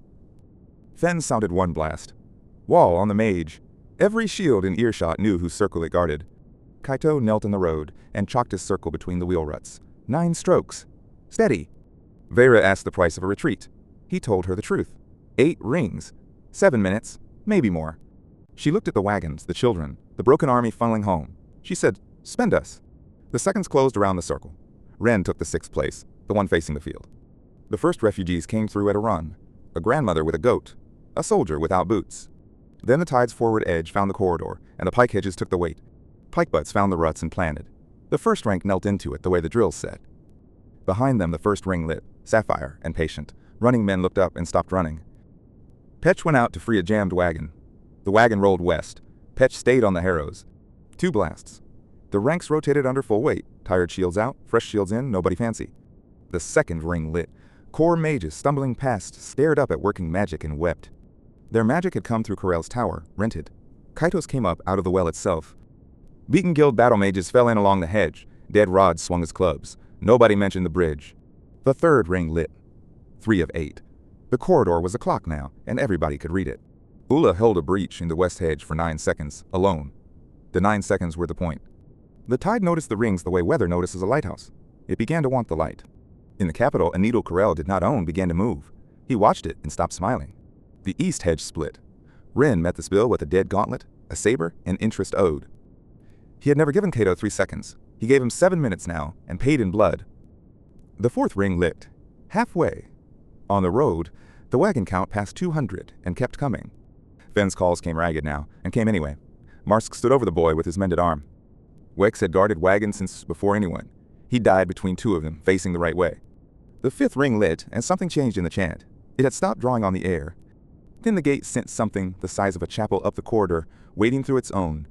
Fen sounded one blast. Wall on the Mage. Every shield in earshot knew whose circle it guarded. Kaito knelt in the road and chalked his circle between the wheel ruts. 9 strokes. Steady. Vera asked the price of a retreat. He told her the truth. 8 rings. 7 minutes. Maybe more. She looked at the wagons, the children, the broken army funneling home. She said, spend us. The seconds closed around the circle. Ren took the 6th place, the one facing the field. The first refugees came through at a run. A grandmother with a goat. A soldier without boots. Then the tide's forward edge found the corridor, and the pike hedges took the weight. Pike butts found the ruts and planted. The first rank knelt into it the way the drills said. Behind them the first ring lit, sapphire and patient. Running men looked up and stopped running. Petch went out to free a jammed wagon. The wagon rolled west. Petch stayed on the harrows. 2 blasts. The ranks rotated under full weight. Tired shields out, fresh shields in, nobody fancy. The second ring lit. Corps mages stumbling past stared up at working magic and wept. Their magic had come through Corell's tower, rented. Kaito's came up out of the well itself. Beaten guild battle mages fell in along the hedge. Dead rods swung as clubs. Nobody mentioned the bridge. The third ring lit. 3 of 8. The corridor was a clock now, and everybody could read it. Ula held a breach in the west hedge for 9 seconds, alone. The 9 seconds were the point. The tide noticed the rings the way weather notices a lighthouse. It began to want the light. In the capital, a needle Corell did not own began to move. He watched it and stopped smiling. The east hedge split. Rin met the spill with a dead gauntlet, a saber, and interest owed. He had never given Kaito 3 seconds. He gave him 7 minutes now, and paid in blood. The fourth ring lit. Halfway. On the road, the wagon count passed 200 and kept coming. Fenn's calls came ragged now, and came anyway. Marsk stood over the boy with his mended arm. Wex had guarded wagons since before anyone. He died between 2 of them, facing the right way. The 5th ring lit, and something changed in the chant. It had stopped drawing on the air. Then the gate sent something the size of a chapel up the corridor, wading through its own.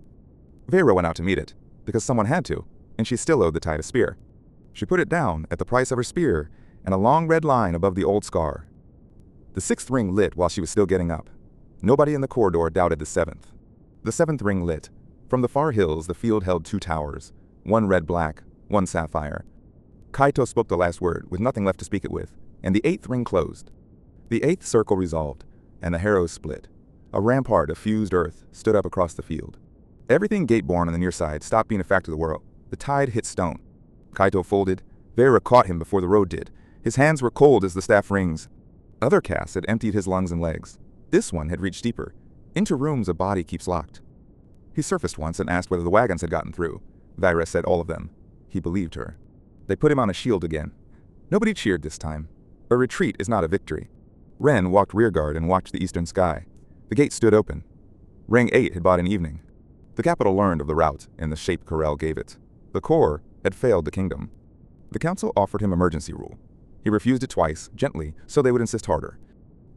Vera went out to meet it, because someone had to, and she still owed the tide a spear. She put it down at the price of her spear, and a long red line above the old scar. The 6th ring lit while she was still getting up. Nobody in the corridor doubted the 7th. The 7th ring lit. From the far hills, the field held 2 towers, one red-black, one sapphire. Kaito spoke the last word, with nothing left to speak it with, and the 8th ring closed. The 8th circle resolved, and the harrows split. A rampart of fused earth stood up across the field. Everything gate-born on the near side stopped being a fact of the world. The tide hit stone. Kaito folded. Vera caught him before the road did. His hands were cold as the staff rings. Other casts had emptied his lungs and legs. This one had reached deeper. Into rooms a body keeps locked. He surfaced once and asked whether the wagons had gotten through. Vera said all of them. He believed her. They put him on a shield again. Nobody cheered this time. A retreat is not a victory. Ren walked rearguard and watched the eastern sky. The gate stood open. Ring 8 had bought an evening. The capital learned of the rout and the shape Corell gave it. The Corps had failed the kingdom. The council offered him emergency rule. He refused it twice, gently, so they would insist harder.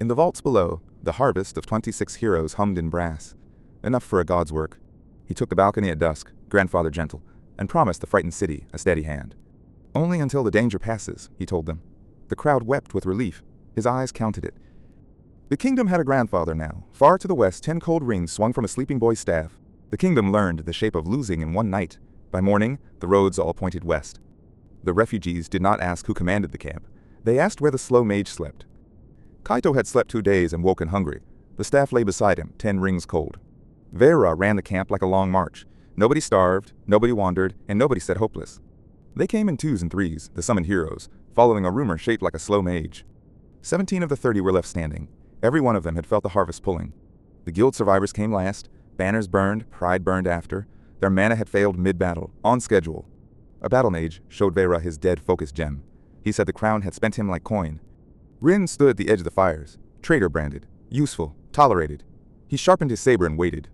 In the vaults below, the harvest of 26 heroes hummed in brass. Enough for a god's work. He took the balcony at dusk, grandfather gentle, and promised the frightened city a steady hand. Only until the danger passes, he told them. The crowd wept with relief. His eyes counted it. The kingdom had a grandfather now. Far to the west, 10 cold rings swung from a sleeping boy's staff. The kingdom learned the shape of losing in one night. By morning, the roads all pointed west. The refugees did not ask who commanded the camp. They asked where the slow mage slept. Kaito had slept 2 days and woken hungry. The staff lay beside him, 10 rings cold. Vera ran the camp like a long march. Nobody starved, nobody wandered, and nobody said hopeless. They came in 2s and 3s, the summoned heroes, following a rumor shaped like a slow mage. 17 of the 30 were left standing. Every one of them had felt the harvest pulling. The guild survivors came last. Banners burned, pride burned after. Their mana had failed mid-battle, on schedule. A battle mage showed Vera his dead focus gem. He said the crown had spent him like coin. Rin stood at the edge of the fires, traitor branded, useful, tolerated. He sharpened his saber and waited.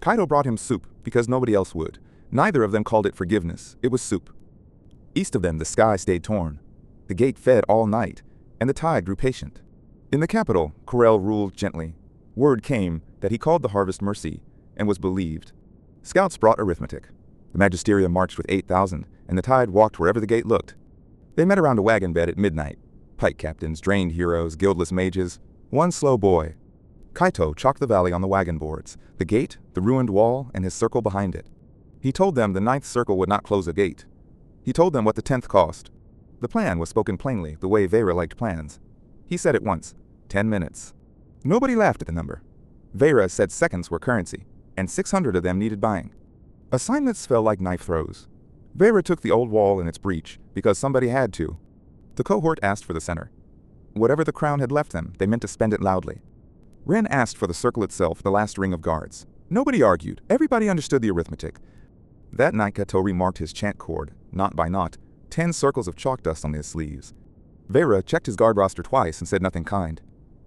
Kaito brought him soup, because nobody else would. Neither of them called it forgiveness. It was soup. East of them, the sky stayed torn. The gate fed all night, and the tide grew patient. In the capital, Corell ruled gently. Word came that he called the harvest mercy, and was believed. Scouts brought arithmetic. The Magisterium marched with 8,000, and the tide walked wherever the gate looked. They met around a wagon bed at midnight. Pike captains, drained heroes, guildless mages. One slow boy. Kaito chalked the valley on the wagon boards, the gate, the ruined wall, and his circle behind it. He told them the 9th circle would not close a gate. He told them what the 10th cost. The plan was spoken plainly, the way Vera liked plans. He said it once, 10 minutes. Nobody laughed at the number. Vera said seconds were currency, and 600 of them needed buying. Assignments fell like knife throws. Vera took the old wall in its breach, because somebody had to. The cohort asked for the center. Whatever the crown had left them, they meant to spend it loudly. Ren asked for the circle itself, the last ring of guards. Nobody argued. Everybody understood the arithmetic. That night Kaito remarked his chant cord, knot by knot, 10 circles of chalk dust on his sleeves. Vera checked his guard roster twice and said nothing kind.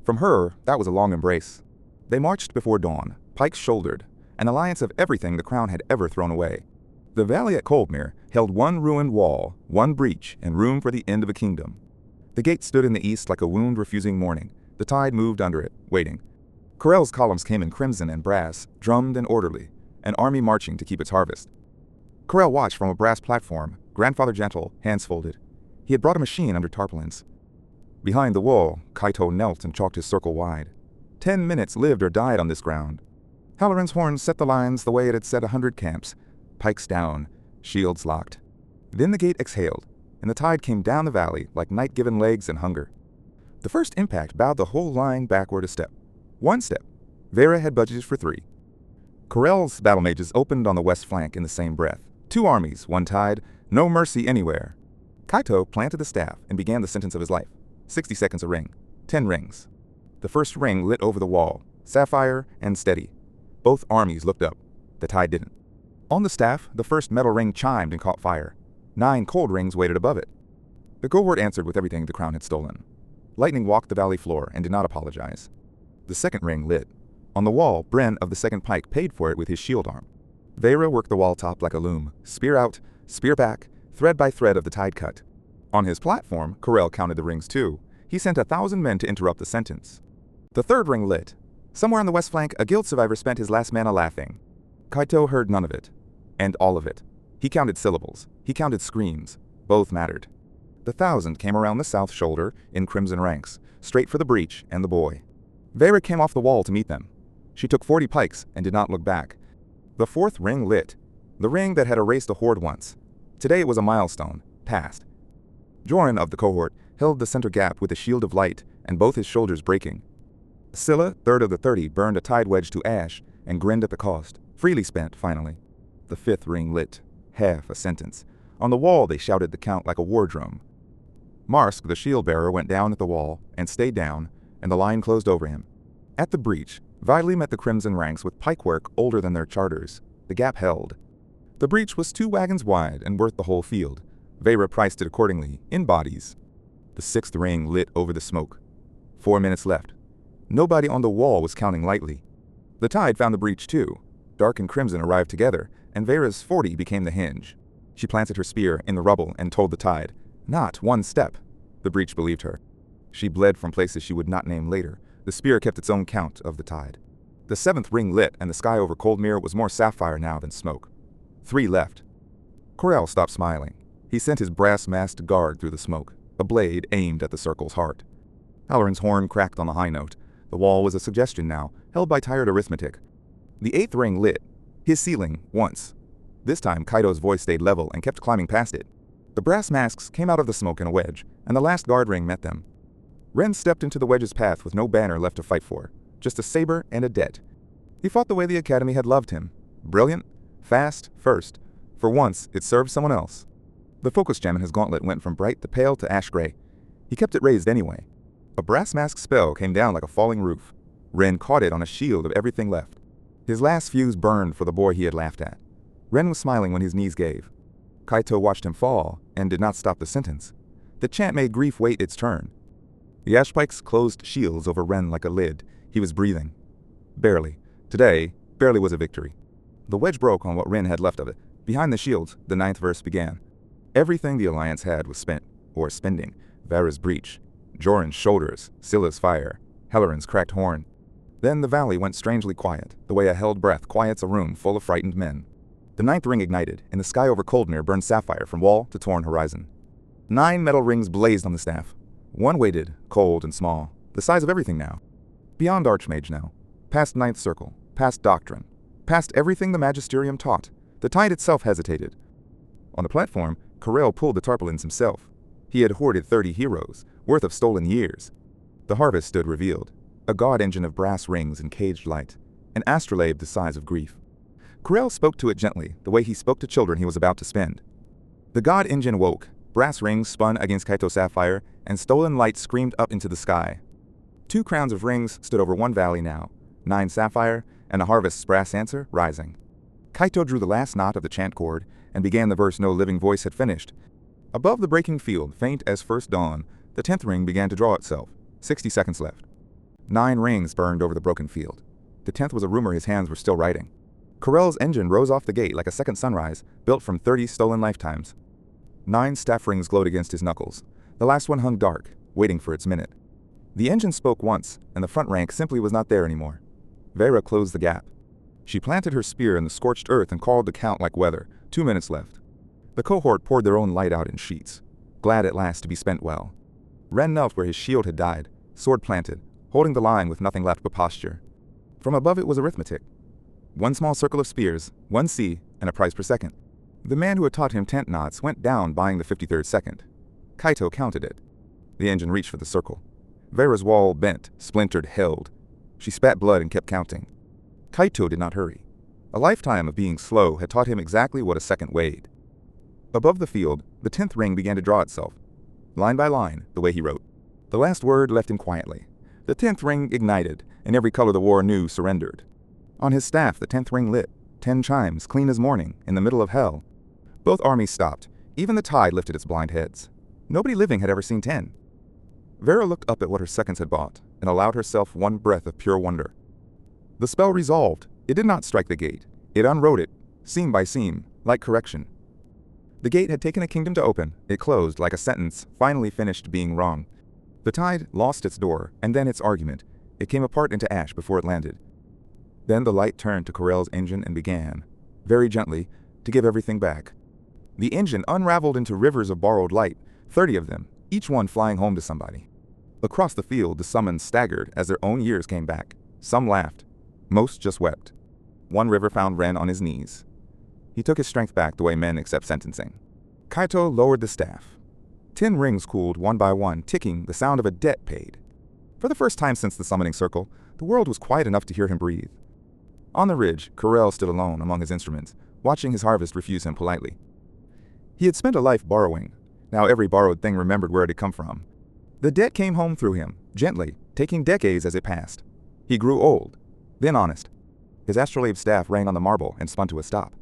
From her, that was a long embrace. They marched before dawn, pikes shouldered, an alliance of everything the crown had ever thrown away. The valley at Coldmere held one ruined wall, one breach, and room for the end of a kingdom. The gate stood in the east like a wound refusing mourning. The tide moved under it, waiting. Corell's columns came in crimson and brass, drummed and orderly, an army marching to keep its harvest. Corell watched from a brass platform, grandfather gentle, hands folded. He had brought a machine under tarpaulins. Behind the wall, Kaito knelt and chalked his circle wide. 10 minutes lived or died on this ground. Halloran's horn set the lines the way it had set 100 camps, pikes down, shields locked. Then the gate exhaled, and the tide came down the valley like night given legs and hunger. The first impact bowed the whole line backward a step. One step. Vera had budgeted for 3. Corell's battle mages opened on the west flank in the same breath. 2 armies, 1 tide, no mercy anywhere. Kaito planted the staff and began the sentence of his life. 60 seconds a ring. 10 rings. The first ring lit over the wall, sapphire and steady. Both armies looked up. The tide didn't. On the staff, the first metal ring chimed and caught fire. 9 cold rings waited above it. The cohort answered with everything the crown had stolen. Lightning walked the valley floor and did not apologize. The second ring lit. On the wall, Bren of the second pike paid for it with his shield arm. Vera worked the wall top like a loom, spear out, spear back, thread by thread of the tide cut. On his platform, Corell counted the rings too. He sent 1,000 men to interrupt the sentence. The third ring lit. Somewhere on the west flank, a guild survivor spent his last mana laughing. Kaito heard none of it. And all of it. He counted syllables. He counted screams. Both mattered. The 1,000 came around the south shoulder in crimson ranks, straight for the breach and the boy. Vera came off the wall to meet them. She took 40 pikes and did not look back. The fourth ring lit. The ring that had erased a horde once. Today it was a milestone, past. Joran of the cohort held the center gap with a shield of light and both his shoulders breaking. Scylla, third of the 30, burned a tide wedge to ash and grinned at the cost, freely spent, finally. The fifth ring lit. Half a sentence. On the wall they shouted the count like a war drum. Marsk, the shield-bearer, went down at the wall and stayed down, and the line closed over him. At the breach, Viley met the crimson ranks with pikework older than their charters. The gap held. The breach was 2 wagons wide and worth the whole field. Vera priced it accordingly, in bodies. The 6th ring lit over the smoke. 4 minutes left. Nobody on the wall was counting lightly. The tide found the breach too. Dark and crimson arrived together, and Vera's 40 became the hinge. She planted her spear in the rubble and told the tide, "Not 1 step." The breach believed her. She bled from places she would not name later. The spear kept its own count of the tide. The 7th ring lit, and the sky over Coldmere was more sapphire now than smoke. 3 left. Corell stopped smiling. He sent his brass-masked guard through the smoke, a blade aimed at the circle's heart. Halloran's horn cracked on the high note. The wall was a suggestion now, held by tired arithmetic. The 8th ring lit. His ceiling, once. This time Kaito's voice stayed level and kept climbing past it. The brass masks came out of the smoke in a wedge, and the last guard ring met them. Ren stepped into the wedge's path with no banner left to fight for, just a saber and a debt. He fought the way the academy had loved him. Brilliant, fast, first. For once, it served someone else. The focus gem in his gauntlet went from bright to pale to ash gray. He kept it raised anyway. A brass mask spell came down like a falling roof. Ren caught it on a shield of everything left. His last fuse burned for the boy he had laughed at. Ren was smiling when his knees gave. Kaito watched him fall and did not stop the sentence. The chant made grief wait its turn. The Ashpikes closed shields over Ren like a lid. He was breathing. Barely. Today, barely was a victory. The wedge broke on what Ren had left of it. Behind the shields, the 9th verse began. Everything the Alliance had was spent, or spending. Vera's breach, Joran's shoulders, Scylla's fire, Halloran's cracked horn. Then the valley went strangely quiet, the way a held breath quiets a room full of frightened men. The 9th ring ignited, and the sky over Coldmere burned sapphire from wall to torn horizon. 9 metal rings blazed on the staff. One waited, cold and small, the size of everything now. Beyond Archmage now, past 9th circle, past doctrine, past everything the Magisterium taught. The tide itself hesitated. On the platform, Corell pulled the tarpaulins himself. He had hoarded 30 heroes, worth of stolen years. The harvest stood revealed, a god engine of brass rings and caged light, an astrolabe the size of grief. Corell spoke to it gently, the way he spoke to children he was about to spend. The god engine woke, brass rings spun against Kaito's sapphire, and stolen light screamed up into the sky. 2 crowns of rings stood over one valley now, 9 sapphire, and the harvest's brass answer rising. Kaito drew the last knot of the chant cord, and began the verse no living voice had finished. Above the breaking field, faint as first dawn, the 10th ring began to draw itself. 60 seconds left. 9 rings burned over the broken field. The 10th was a rumor his hands were still writing. Corell's engine rose off the gate like a second sunrise, built from 30 stolen lifetimes. 9 staff rings glowed against his knuckles. The last one hung dark, waiting for its minute. The engine spoke once, and the front rank simply was not there anymore. Vera closed the gap. She planted her spear in the scorched earth and called the count like weather. 2 minutes left. The cohort poured their own light out in sheets, glad at last to be spent well. Ren knelt where his shield had died, sword planted, holding the line with nothing left but posture. From above it was arithmetic. 1 small circle of spears, 1 C, and a price per second. The man who had taught him tent knots went down buying the 53rd second. Kaito counted it. The engine reached for the circle. Vera's wall bent, splintered, held. She spat blood and kept counting. Kaito did not hurry. A lifetime of being slow had taught him exactly what a second weighed. Above the field, the 10th ring began to draw itself. Line by line, the way he wrote. The last word left him quietly. The 10th ring ignited, and every color the war knew surrendered. On his staff, the 10th ring lit, 10 chimes, clean as morning, in the middle of hell. Both armies stopped. Even the tide lifted its blind heads. Nobody living had ever seen 10. Vera looked up at what her seconds had bought, and allowed herself one breath of pure wonder. The spell resolved. It did not strike the gate. It unwrote it, seam by seam, like correction. The gate had taken a kingdom to open. It closed like a sentence, finally finished being wrong. The tide lost its door, and then its argument. It came apart into ash before it landed. Then the light turned to Corell's engine and began, very gently, to give everything back. The engine unraveled into rivers of borrowed light, 30 of them, each one flying home to somebody. Across the field, the summons staggered as their own years came back. Some laughed. Most just wept. One river found Ren on his knees. He took his strength back the way men accept sentencing. Kaito lowered the staff. 10 rings cooled one by one, ticking, the sound of a debt paid. For the first time since the summoning circle, the world was quiet enough to hear him breathe. On the ridge, Corell stood alone among his instruments, watching his harvest refuse him politely. He had spent a life borrowing. Now every borrowed thing remembered where it had come from. The debt came home through him, gently, taking decades as it passed. He grew old, then honest. His astrolabe staff rang on the marble and spun to a stop.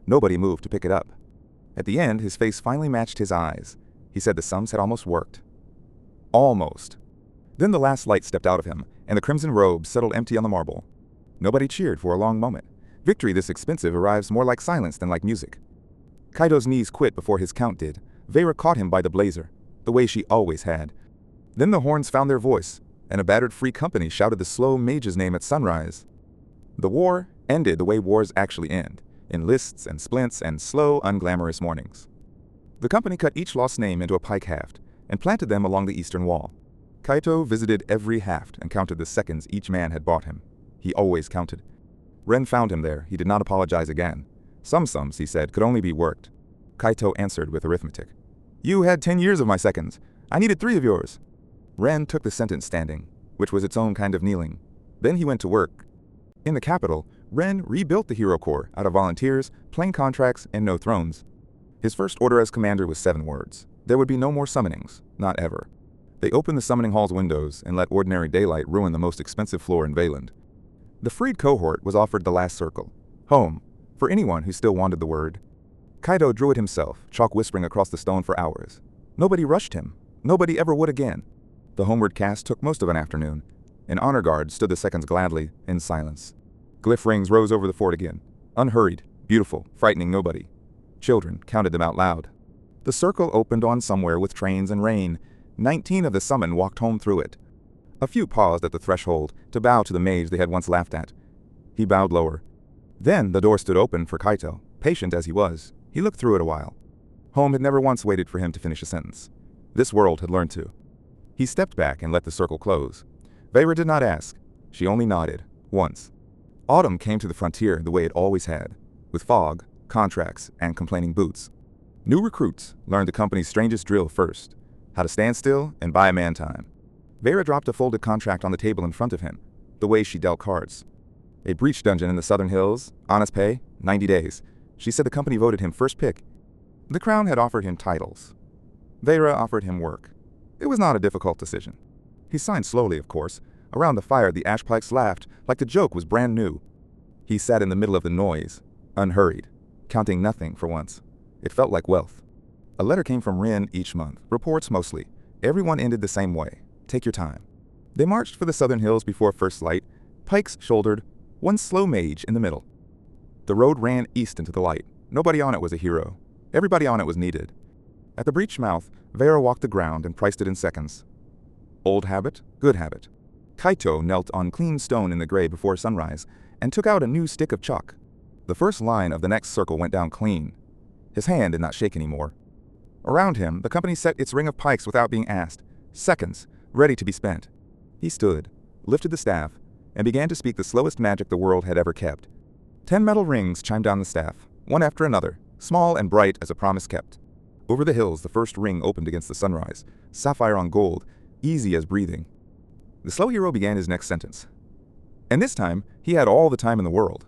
Nobody moved to pick it up. At the end, his face finally matched his eyes. He said the sums had almost worked. Almost. Then the last light stepped out of him, and the crimson robe settled empty on the marble. Nobody cheered for a long moment. Victory this expensive arrives more like silence than like music. Kaito's knees quit before his count did. Vera caught him by the blazer, the way she always had. Then the horns found their voice, and a battered free company shouted the slow Mage's name at sunrise. The war ended the way wars actually end, in lists and splints and slow, unglamorous mornings. The company cut each lost name into a pike haft and planted them along the eastern wall. Kaito visited every haft and counted the seconds each man had bought him. He always counted. Ren found him there. He did not apologize again. Some sums, he said, could only be worked. Kaito answered with arithmetic. You had 10 years of my seconds. I needed 3 of yours. Ren took the sentence standing, which was its own kind of kneeling. Then he went to work. In the capital, Ren rebuilt the Hero Corps out of volunteers, plain contracts, and no thrones. His first order as commander was 7 words. There would be no more summonings, not ever. They opened the summoning hall's windows and let ordinary daylight ruin the most expensive floor in Veyland. The freed cohort was offered the last circle, home, for anyone who still wanted the word. Kaito drew it himself, chalk whispering across the stone for hours. Nobody rushed him. Nobody ever would again. The homeward cast took most of an afternoon. An honor guard stood the seconds gladly, in silence. Glyph rings rose over the fort again, unhurried, beautiful, frightening nobody. Children counted them out loud. The circle opened on somewhere with trains and rain. 19 of the summon walked home through it. A few paused at the threshold to bow to the mage they had once laughed at. He bowed lower. Then the door stood open for Kaito. Patient as he was, he looked through it a while. Home had never once waited for him to finish a sentence. This world had learned to. He stepped back and let the circle close. Vera did not ask. She only nodded, once. Autumn came to the frontier the way it always had, with fog, contracts, and complaining boots. New recruits learned the company's strangest drill first, how to stand still and buy a man time. Vera dropped a folded contract on the table in front of him, the way she dealt cards. A breach dungeon in the Southern Hills, honest pay, 90 days. She said the company voted him first pick. The Crown had offered him titles. Vera offered him work. It was not a difficult decision. He signed slowly, of course. Around the fire, the Ashpikes laughed, like the joke was brand new. He sat in the middle of the noise, unhurried, counting nothing for once. It felt like wealth. A letter came from Ren each month, reports mostly. Everyone ended the same way. Take your time. They marched for the Southern Hills before first light, pikes shouldered, one slow mage in the middle. The road ran east into the light. Nobody on it was a hero. Everybody on it was needed. At the breach mouth, Vera walked the ground and priced it in seconds. Old habit, good habit. Kaito knelt on clean stone in the gray before sunrise and took out a new stick of chalk. The first line of the next circle went down clean. His hand did not shake anymore. Around him, the company set its ring of pikes without being asked, seconds, ready to be spent. He stood, lifted the staff, and began to speak the slowest magic the world had ever kept. 10 metal rings chimed down the staff, one after another, small and bright as a promise kept. Over the hills, the first ring opened against the sunrise, sapphire on gold, easy as breathing. The slow hero began his next sentence. And this time, he had all the time in the world.